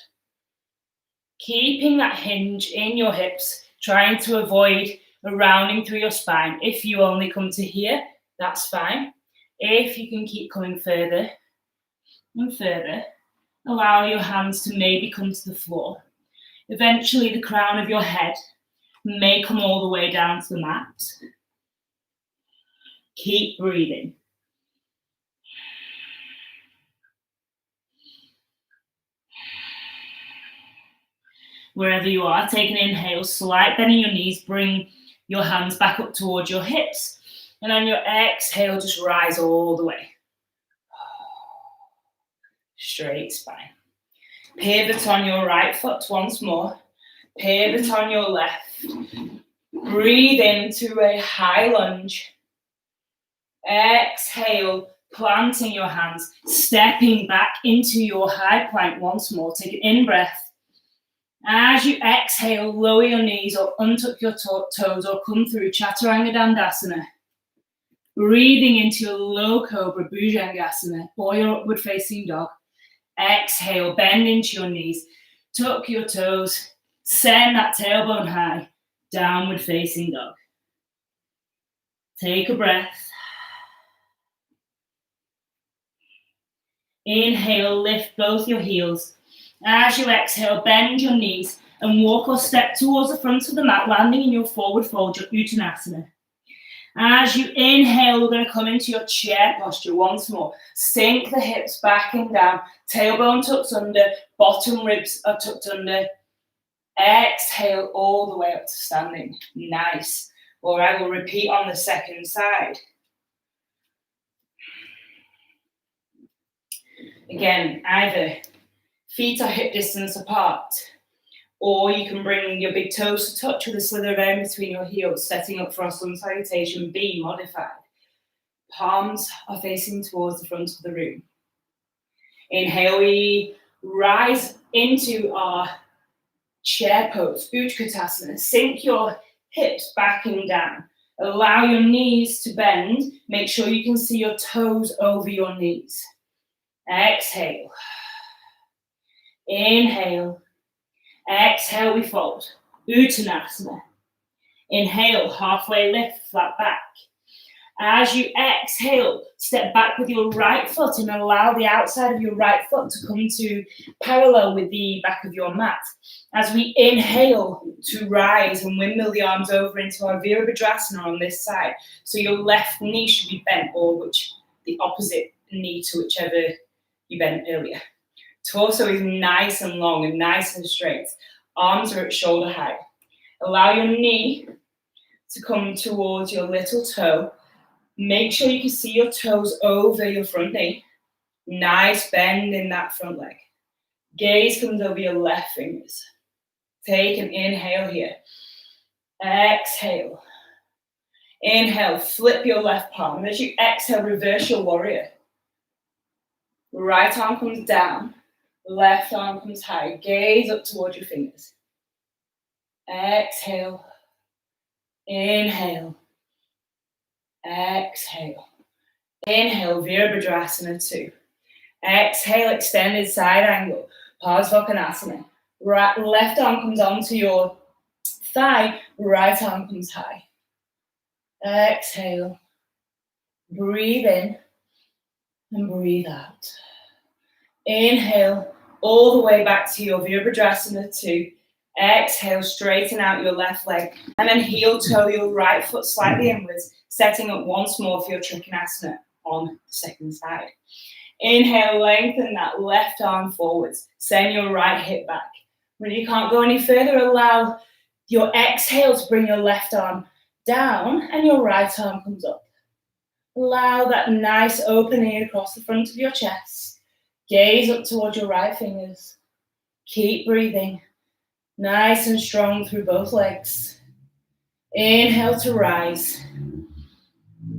Keeping that hinge in your hips, trying to avoid a rounding through your spine. If you only come to here, that's fine. If you can keep coming further and further, allow your hands to maybe come to the floor. Eventually, the crown of your head may come all the way down to the mat. Keep breathing. Wherever you are, take an inhale, slight bend in your knees, bring your hands back up towards your hips. And on your exhale, just rise all the way. Straight spine. Pivot on your right foot once more. Pivot on your left. Breathe into a high lunge. Exhale, planting your hands, stepping back into your high plank once more. Take an in-breath. As you exhale, lower your knees or untuck your toes or come through Chaturanga Dandasana. Breathing into your low cobra, Bhujangasana, or your upward facing dog. Exhale, bend into your knees, tuck your toes, send that tailbone high, downward facing dog. Take a breath. Inhale, lift both your heels. As you exhale, bend your knees and walk or step towards the front of the mat, landing in your forward fold, your Uttanasana. As you inhale, we're going to come into your chair posture once more. Sink the hips back and down, tailbone tucked under, bottom ribs are tucked under. Exhale all the way up to standing. Nice. All right, we'll repeat on the second side. Again, either feet are hip distance apart, or you can bring your big toes to touch with a slither of air between your heels, setting up for our sun salutation B modified. Palms are facing towards the front of the room. Inhale, we rise into our chair pose, Utkatasana. Sink your hips back and down. Allow your knees to bend. Make sure you can see your toes over your knees. Exhale. Inhale. Exhale, we fold. Uttanasana. Inhale, halfway lift, flat back. As you exhale, step back with your right foot and allow the outside of your right foot to come to parallel with the back of your mat. As we inhale to rise and windmill the arms over into our Virabhadrasana on this side. So your left knee should be bent, or the opposite knee to whichever you bent earlier. Torso is nice and long and nice and straight. Arms are at shoulder height. Allow your knee to come towards your little toe. Make sure you can see your toes over your front knee. Nice bend in that front leg. Gaze comes over your left fingers. Take an inhale here. Exhale. Inhale, flip your left palm. As you exhale, reverse your warrior. Right arm comes down. Left arm comes high. Gaze up towards your fingers. Exhale. Inhale. Exhale. Inhale, Virabhadrasana 2. Exhale, extended side angle. Parsvakonasana. Right, left arm comes onto your thigh. Right arm comes high. Exhale. Breathe in and breathe out. Inhale, all the way back to your Virabhadrasana 2. Exhale, straighten out your left leg. And then heel toe your right foot slightly inwards, setting up once more for your Trikonasana on the second side. Inhale, lengthen that left arm forwards. Send your right hip back. When you can't go any further, allow your exhale to bring your left arm down and your right arm comes up. Allow that nice opening across the front of your chest. Gaze up towards your right fingers. Keep breathing. Nice and strong through both legs. Inhale to rise.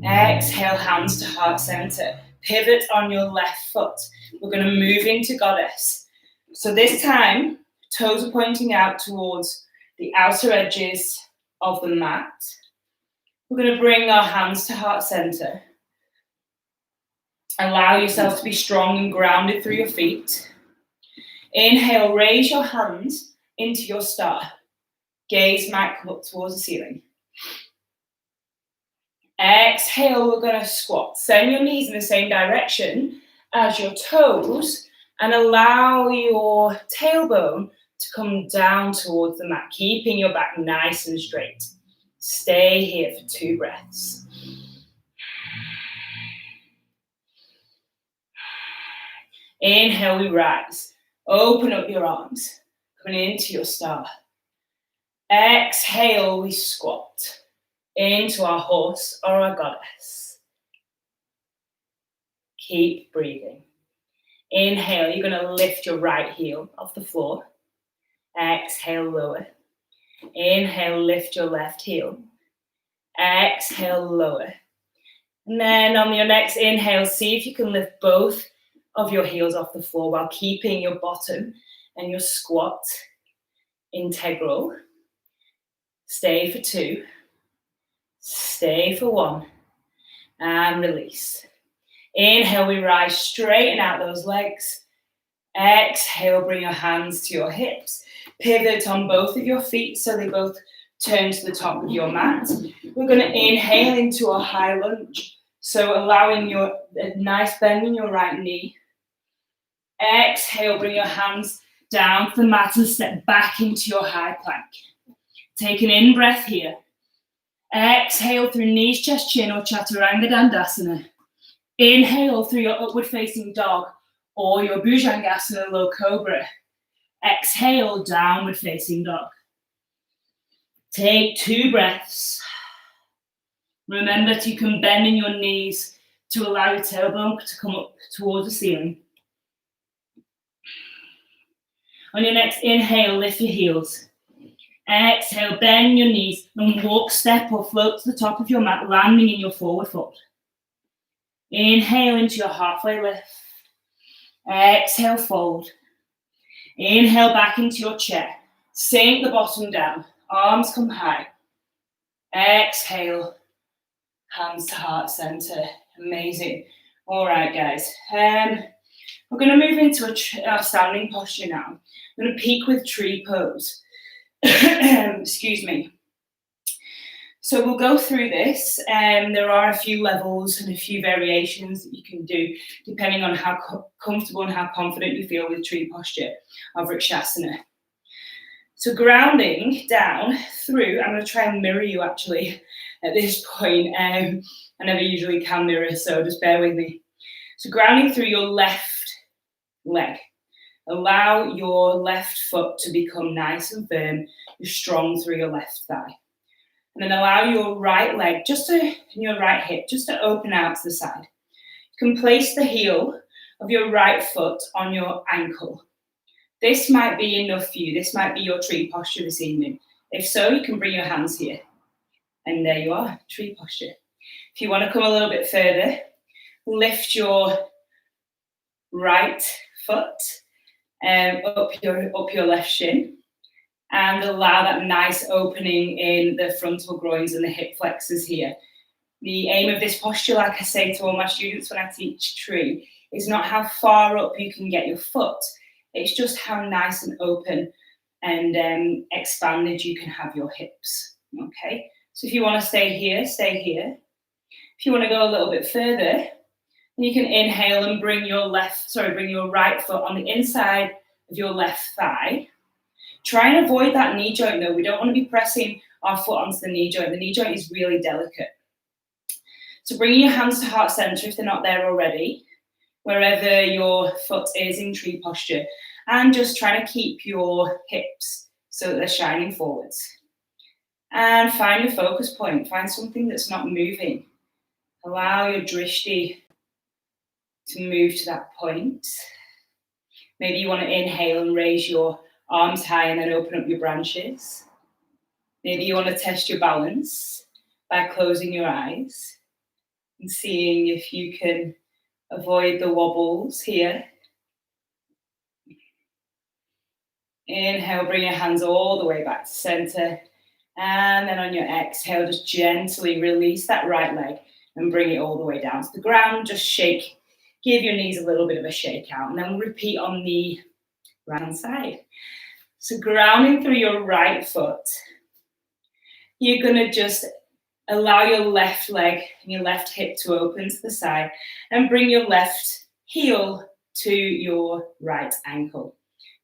Exhale, hands to heart center. Pivot on your left foot. We're going to move into goddess. So this time, toes are pointing out towards the outer edges of the mat. We're going to bring our hands to heart center. Allow yourself to be strong and grounded through your feet. Inhale, raise your hands into your star. Gaze might come up towards the ceiling. Exhale, we're going to squat. Send your knees in the same direction as your toes and allow your tailbone to come down towards the mat, keeping your back nice and straight. Stay here for 2 breaths. Inhale, we rise. Open up your arms. Coming into your star. Exhale, we squat into our horse or our goddess. Keep breathing. Inhale, you're going to lift your right heel off the floor. Exhale, lower. Inhale, lift your left heel. Exhale, lower. And then on your next inhale, see if you can lift both of your heels off the floor while keeping your bottom and your squat integral. Stay for 2. Stay for 1. And release. Inhale, we rise, straighten out those legs. Exhale, bring your hands to your hips. Pivot on both of your feet so they both turn to the top of your mat. We're going to inhale into a high lunge. So allowing a nice bend in your right knee. Exhale, bring your hands down to the mat and step back into your high plank. Take an in-breath here. Exhale through knees, chest, chin, or Chaturanga Dandasana. Inhale through your upward facing dog or your Bhujangasana low cobra. Exhale, downward facing dog. Take 2 breaths. Remember that you can bend in your knees to allow your tailbone to come up towards the ceiling. On your next inhale, lift your heels. Exhale, bend your knees and walk, step or float to the top of your mat, landing in your forward fold. Inhale into your halfway lift. Exhale, fold. Inhale back into your chair. Sink the bottom down. Arms come high. Exhale. Hands to heart center. Amazing. All right, guys. We're going to move into our standing posture now. I'm going to peak with tree pose. Excuse me. So we'll go through this. There are a few levels and a few variations that you can do depending on how comfortable and how confident you feel with tree posture of Vrikshasana. So grounding down through, I'm going to try and mirror you actually at this point. I never usually can mirror, so just bear with me. So grounding through your left leg. Allow your left foot to become nice and firm, strong through your left thigh. And then allow your right leg, and your right hip, just to open out to the side. You can place the heel of your right foot on your ankle. This might be enough for you. This might be your tree posture this evening. If so, you can bring your hands here. And there you are, tree posture. If you want to come a little bit further, lift your right foot up your left shin and allow that nice opening in the frontal groins and the hip flexors here. The aim of this posture, like I say to all my students when I teach tree, is not how far up you can get your foot. It's just how nice and open and expanded you can have your hips. Okay, so if you want to stay here, stay here. If you want to go a little bit further, you can inhale and bring your right foot on the inside of your left thigh. Try and avoid that knee joint though. We don't want to be pressing our foot onto the knee joint. The knee joint is really delicate. So bring your hands to heart center if they're not there already, wherever your foot is in tree posture, and just try to keep your hips so that they're shining forwards. And find your focus point. Find something that's not moving. Allow your drishti to move to that point. Maybe you want to inhale and raise your arms high and then open up your branches. Maybe you want to test your balance by closing your eyes and seeing if you can avoid the wobbles here. Inhale, bring your hands all the way back to center. And then on your exhale, just gently release that right leg and bring it all the way down to the ground. Just shake. Give your knees a little bit of a shake out, and then we'll repeat on the right hand side. So grounding through your right foot, you're going to just allow your left leg and your left hip to open to the side and bring your left heel to your right ankle.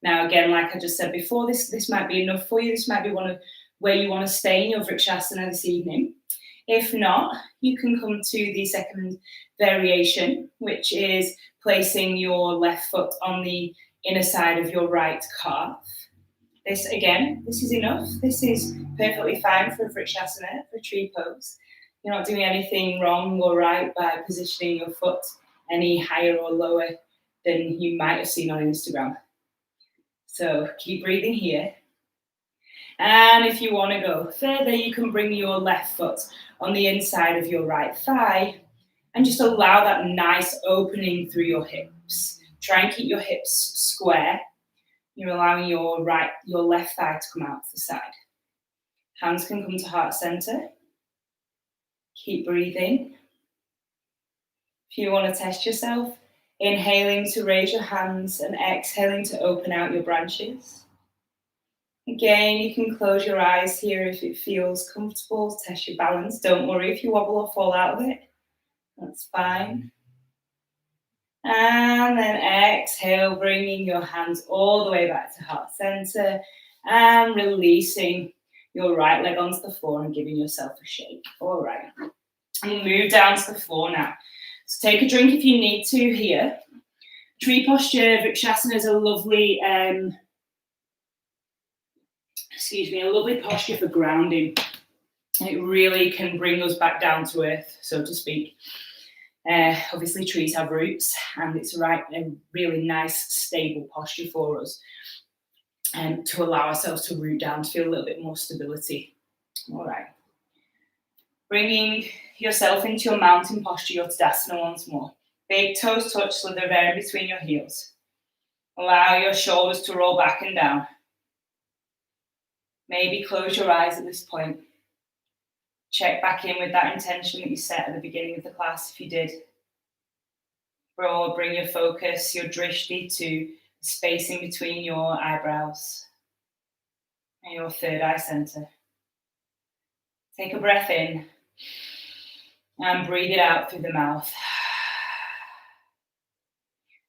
Now, again, like I just said before, this might be enough for you. This might be one of where you want to stay in your Vrikshasana this evening. If not, you can come to the second variation, which is placing your left foot on the inner side of your right calf. This is enough. This is perfectly fine for Vrikshasana, for tree pose. You're not doing anything wrong or right by positioning your foot any higher or lower than you might have seen on Instagram. So keep breathing here. And if you want to go further, you can bring your left foot on the inside of your right thigh and just allow that nice opening through your hips. Try and keep your hips square. You're allowing your left thigh to come out to the side. Hands can come to heart center. Keep breathing. If you want to test yourself, inhaling to raise your hands and exhaling to open out your branches. Again, you can close your eyes here if it feels comfortable. Test your balance. Don't worry if you wobble or fall out of it. That's fine. And then exhale, bringing your hands all the way back to heart center and releasing your right leg onto the floor and giving yourself a shake. All right. And move down to the floor now. So take a drink if you need to here. Tree posture, Vrikshasana is a lovely, a lovely posture for grounding. It really can bring us back down to earth, so to speak. Obviously, trees have roots, and it's a really nice, stable posture for us, to allow ourselves to root down, to feel a little bit more stability. All right. Bringing yourself into your mountain posture, your Tadasana once more. Big toes touch, so they're very between your heels. Allow your shoulders to roll back and down. Maybe close your eyes at this point. Check back in with that intention that you set at the beginning of the class if you did. Bring your focus, your drishti, to the spacing between your eyebrows and your third eye center. Take a breath in and breathe it out through the mouth.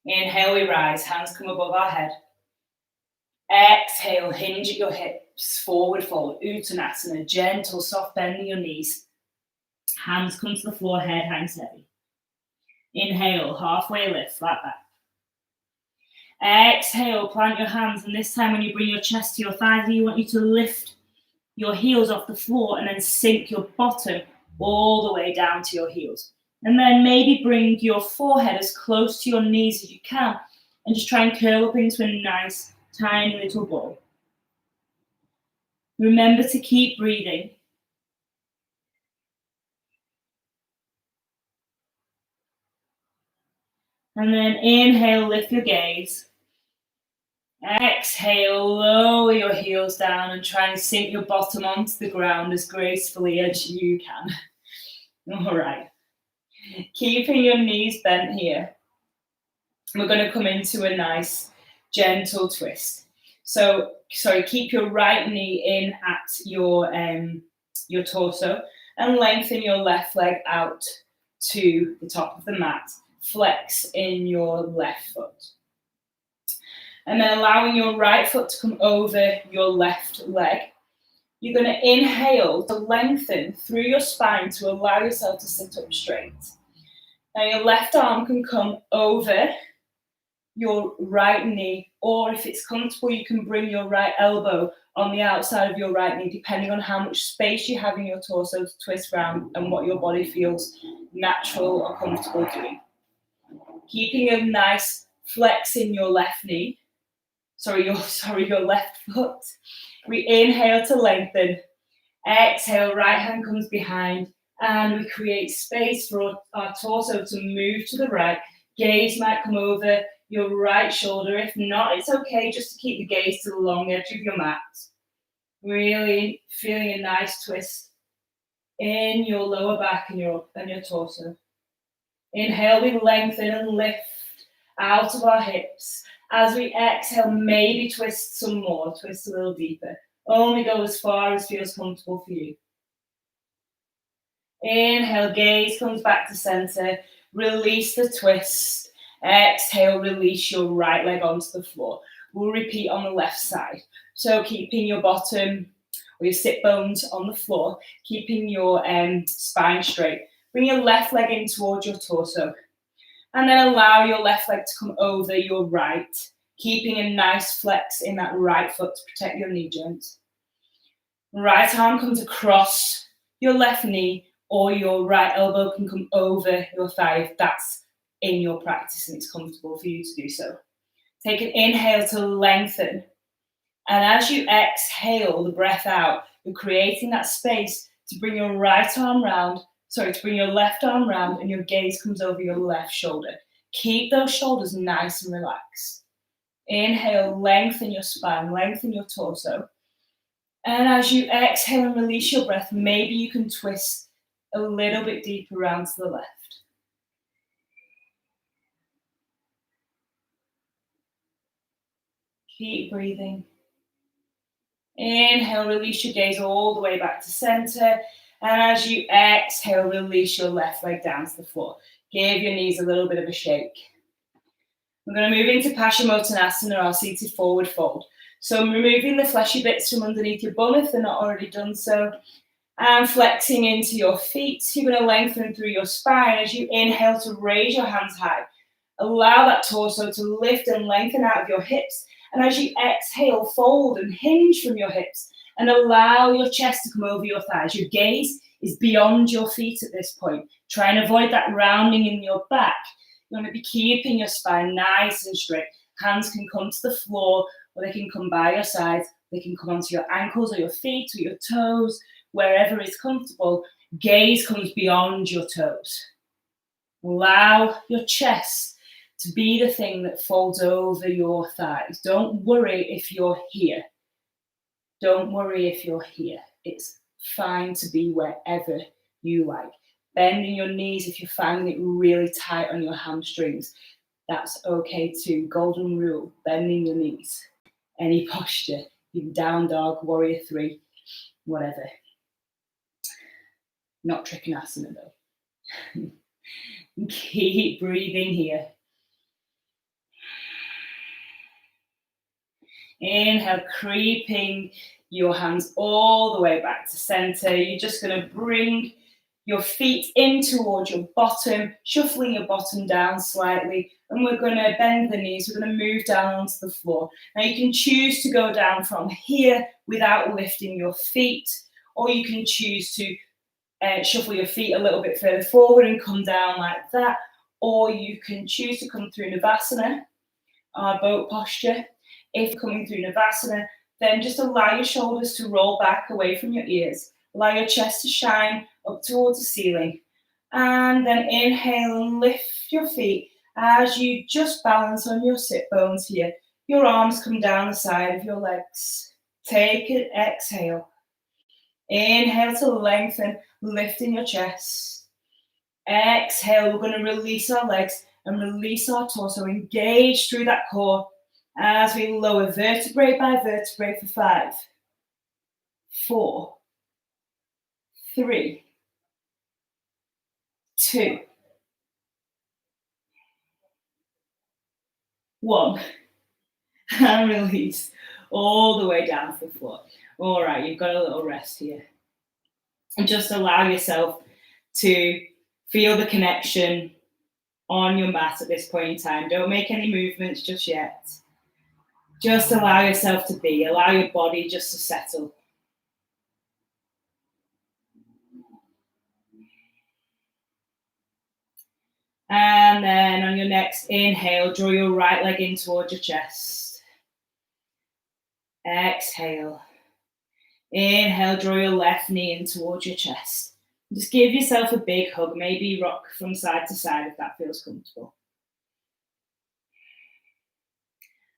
Inhale, we rise, hands come above our head. Exhale, hinge at your hips, forward fold, Uttanasana, gentle, soft bend in your knees. Hands come to the floor, head hangs heavy. Inhale, halfway lift, flat back. Exhale, plant your hands, and this time when you bring your chest to your thighs, you want you to lift your heels off the floor and then sink your bottom all the way down to your heels. And then maybe bring your forehead as close to your knees as you can and just try and curl up into a nice, tiny little ball. Remember to keep breathing. And then inhale, lift your gaze. Exhale, lower your heels down and try and sink your bottom onto the ground as gracefully as you can. All right. Keeping your knees bent here. We're going to come into a nice, gentle twist. Keep your right knee in at your torso and lengthen your left leg out to the top of the mat. Flex in your left foot. And then allowing your right foot to come over your left leg. You're going to inhale to lengthen through your spine to allow yourself to sit up straight. Now your left arm can come over your right knee, or if it's comfortable, you can bring your right elbow on the outside of your right knee, depending on how much space you have in your torso to twist around and what your body feels natural or comfortable doing. Keeping a nice flex in your left knee. Your left foot. We inhale to lengthen. Exhale, right hand comes behind, and we create space for our torso to move to the right. Gaze might come over your right shoulder. If not, it's okay just to keep the gaze to the long edge of your mat. Really feeling a nice twist in your lower back and your torso. Inhale, we lengthen and lift out of our hips. As we exhale, maybe twist some more, twist a little deeper. Only go as far as feels comfortable for you. Inhale, gaze comes back to center. Release the twist. Exhale, release your right leg onto the floor. We'll repeat on the left side. So keeping your bottom or your sit bones on the floor, keeping your spine straight. Bring your left leg in towards your torso. And then allow your left leg to come over your right, keeping a nice flex in that right foot to protect your knee joint. Right arm comes across your left knee, or your right elbow can come over your thigh if that's in your practice and it's comfortable for you to do so. Take an inhale to lengthen. And as you exhale the breath out, you're creating that space to bring your left arm round, and your gaze comes over your left shoulder. Keep those shoulders nice and relaxed. Inhale, lengthen your spine, lengthen your torso. And as you exhale and release your breath, maybe you can twist a little bit deeper around to the left. Keep breathing. Inhale, release your gaze all the way back to center. And as you exhale, release your left leg down to the floor. Give your knees a little bit of a shake. We're going to move into Paschimottanasana, our seated forward fold. So I'm removing the fleshy bits from underneath your bum if they're not already done so. And flexing into your feet. You're going to lengthen through your spine as you inhale to raise your hands high. Allow that torso to lift and lengthen out of your hips. And as you exhale, fold and hinge from your hips. And allow your chest to come over your thighs. Your gaze is beyond your feet at this point. Try and avoid that rounding in your back. You want to be keeping your spine nice and straight. Hands can come to the floor, or they can come by your sides. They can come onto your ankles or your feet or your toes, wherever is comfortable. Gaze comes beyond your toes. Allow your chest to be the thing that folds over your thighs. Don't worry if you're here. Don't worry if you're here. It's fine to be wherever you like. Bending your knees if you're finding it really tight on your hamstrings. That's okay too. Golden rule, bending your knees. Any posture, even down dog, warrior three, whatever. Not Trikonasana though. Keep breathing here. Inhale, creeping your hands all the way back to center. You're just going to bring your feet in towards your bottom, shuffling your bottom down slightly, and we're going to bend the knees. We're going to move down onto the floor. Now you can choose to go down from here without lifting your feet, or you can choose to shuffle your feet a little bit further forward and come down like that, or you can choose to come through Navasana, our boat posture. If coming through Navasana, then just allow your shoulders to roll back away from your ears. Allow your chest to shine up towards the ceiling. And then inhale and lift your feet as you just balance on your sit bones here. Your arms come down the side of your legs. Take an exhale. Inhale to lengthen, lifting your chest. Exhale, we're going to release our legs and release our torso. Engage through that core as we lower vertebrae by vertebrae for 5, 4, 3, 2, 1. And release all the way down to the floor. All right, you've got a little rest here. And just allow yourself to feel the connection on your mat at this point in time. Don't make any movements just yet. Just allow yourself to be. Allow your body just to settle. And then on your next inhale, draw your right leg in towards your chest. Exhale. Inhale, draw your left knee in towards your chest. Just give yourself a big hug. Maybe rock from side to side if that feels comfortable.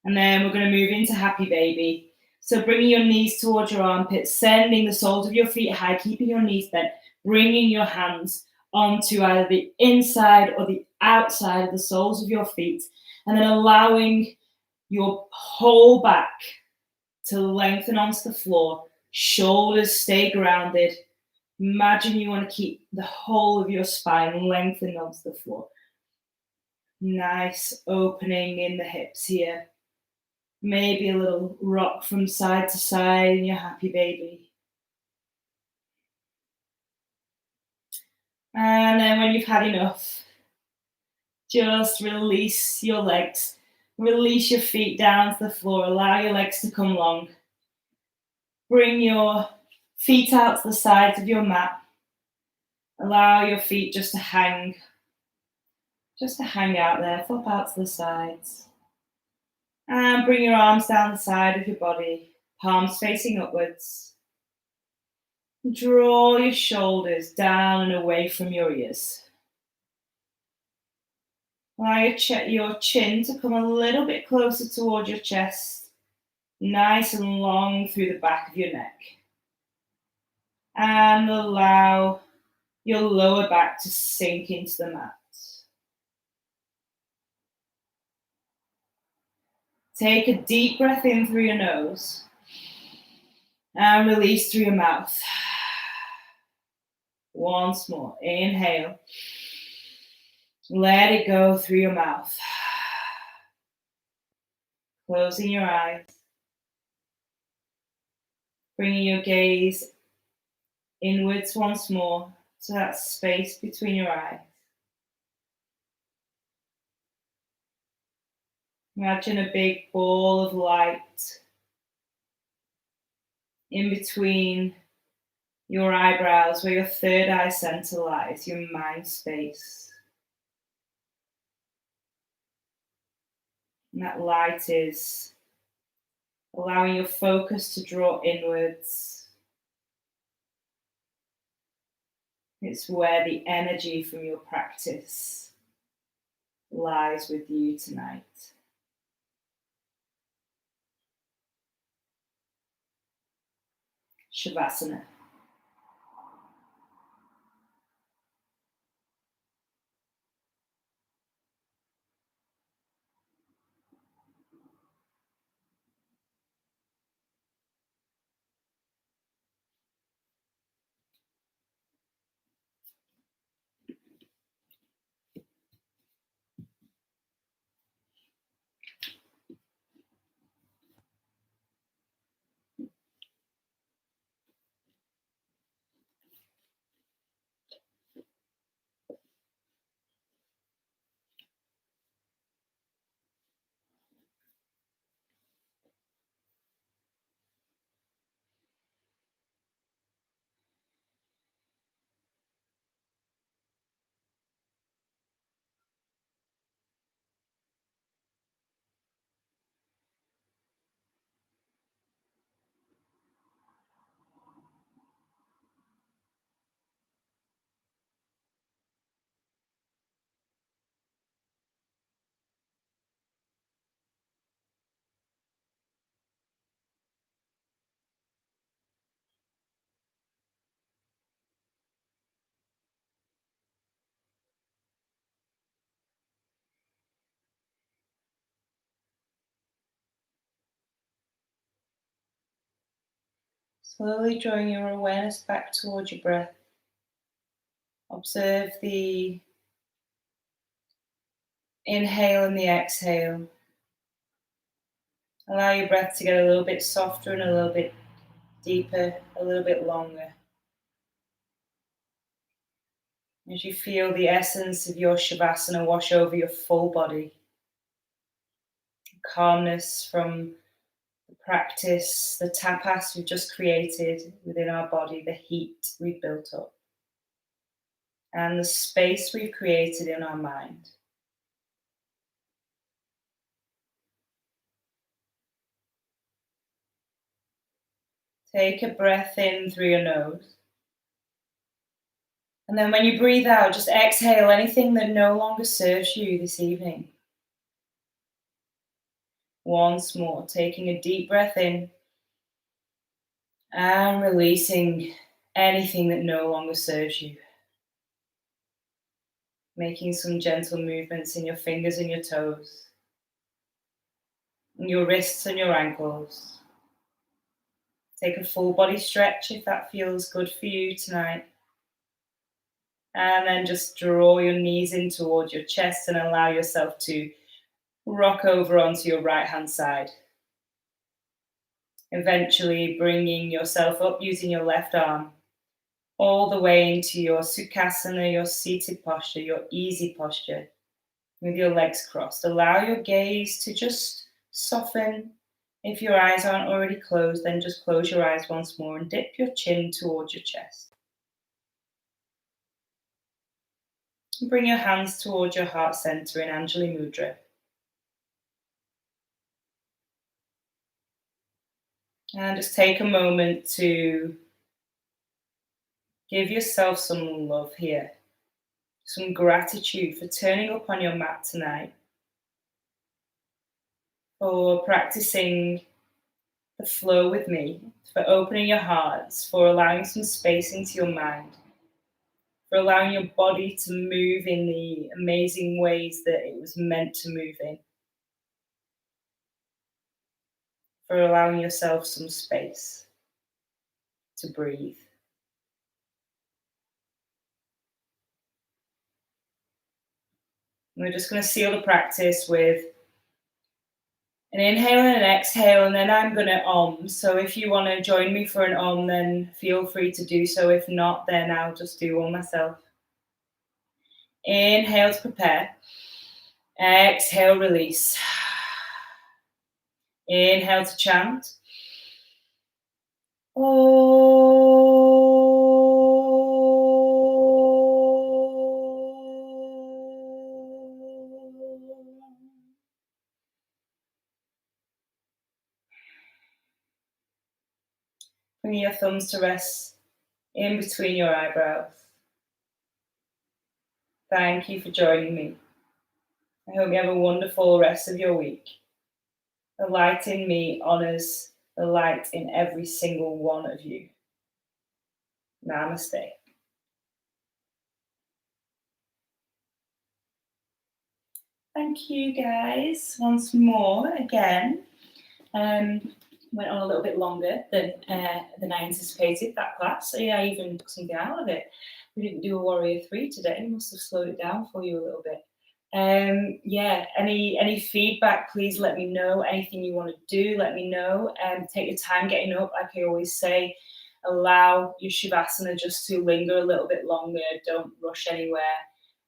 And then we're going to move into happy baby. So bringing your knees towards your armpits, sending the soles of your feet high, keeping your knees bent, bringing your hands onto either the inside or the outside of the soles of your feet, and then allowing your whole back to lengthen onto the floor. Shoulders stay grounded. Imagine you want to keep the whole of your spine lengthened onto the floor. Nice opening in the hips here. Maybe a little rock from side to side in your happy baby. And then when you've had enough, just release your legs. Release your feet down to the floor. Allow your legs to come long. Bring your feet out to the sides of your mat. Allow your feet just to hang out there. Flop out to the sides. And bring your arms down the side of your body, palms facing upwards. Draw your shoulders down and away from your ears. Allow your chin to come a little bit closer towards your chest, nice and long through the back of your neck. And allow your lower back to sink into the mat. Take a deep breath in through your nose and release through your mouth. Once more, inhale. Let it go through your mouth. Closing your eyes, bringing your gaze inwards once more to that space between your eyes. Imagine a big ball of light in between your eyebrows, where your third eye center lies, your mind space. And that light is allowing your focus to draw inwards. It's where the energy from your practice lies with you tonight. Shavasana. Slowly drawing your awareness back towards your breath. Observe the inhale and the exhale. Allow your breath to get a little bit softer and a little bit deeper, a little bit longer. As you feel the essence of your Shavasana wash over your full body. Calmness from the practice, the tapas we've just created within our body, the heat we've built up, and the space we've created in our mind. Take a breath in through your nose. And then when you breathe out, just exhale anything that no longer serves you this evening. Once more, taking a deep breath in and releasing anything that no longer serves you. Making some gentle movements in your fingers and your toes, and your wrists and your ankles. Take a full body stretch if that feels good for you tonight. And then just draw your knees in towards your chest and allow yourself to rock over onto your right hand side. Eventually bringing yourself up using your left arm all the way into your Sukhasana, your seated posture, your easy posture with your legs crossed. Allow your gaze to just soften. If your eyes aren't already closed, then just close your eyes once more and dip your chin towards your chest. Bring your hands towards your heart center in Anjali Mudra. And just take a moment to give yourself some love here, some gratitude for turning up on your mat tonight, for practicing the flow with me, for opening your hearts, for allowing some space into your mind, for allowing your body to move in the amazing ways that it was meant to move in, for allowing yourself some space to breathe. And we're just going to seal the practice with An inhale and an exhale, and then I'm going to om. So if you want to join me for an om, then feel free to do so. If not, then I'll just do one myself. Inhale to prepare. Exhale, release. Inhale to chant. Bring your thumbs to rest in between your eyebrows. Thank you for joining me. I hope you have a wonderful rest of your week. The light in me honors the light in every single one of you. Namaste. Thank you guys once more again. Went on a little bit longer than I anticipated, that class. So yeah, I even took something out of it. We didn't do a Warrior 3 today. Must have slowed it down for you a little bit. Yeah, any feedback, please let me know. Anything you want to do, let me know. Take your time getting up, like I always say. Allow your Shavasana just to linger a little bit longer. Don't rush anywhere.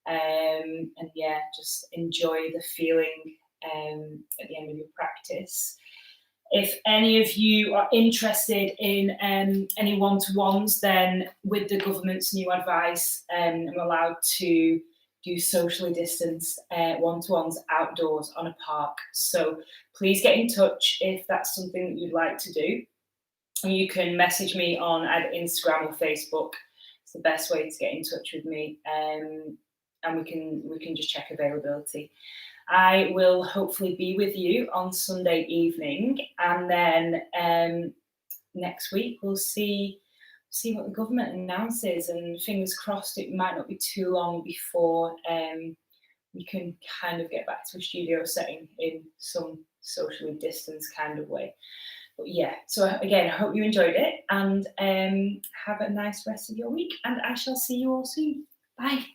And yeah, just enjoy the feeling at the end of your practice. If any of you are interested in any one-to-ones, then with the government's new advice, I'm allowed to do socially distanced one-to-ones outdoors on a park. So please get in touch if that's something that you'd like to do. And you can message me on either Instagram or Facebook. It's the best way to get in touch with me, and we can just check availability. I will hopefully be with you on Sunday evening, and then next week we'll see what the government announces, and fingers crossed it might not be too long before we can kind of get back to a studio setting in some socially distanced kind of way. But yeah, so again, I hope you enjoyed it, and have a nice rest of your week, and I shall see you all soon. Bye.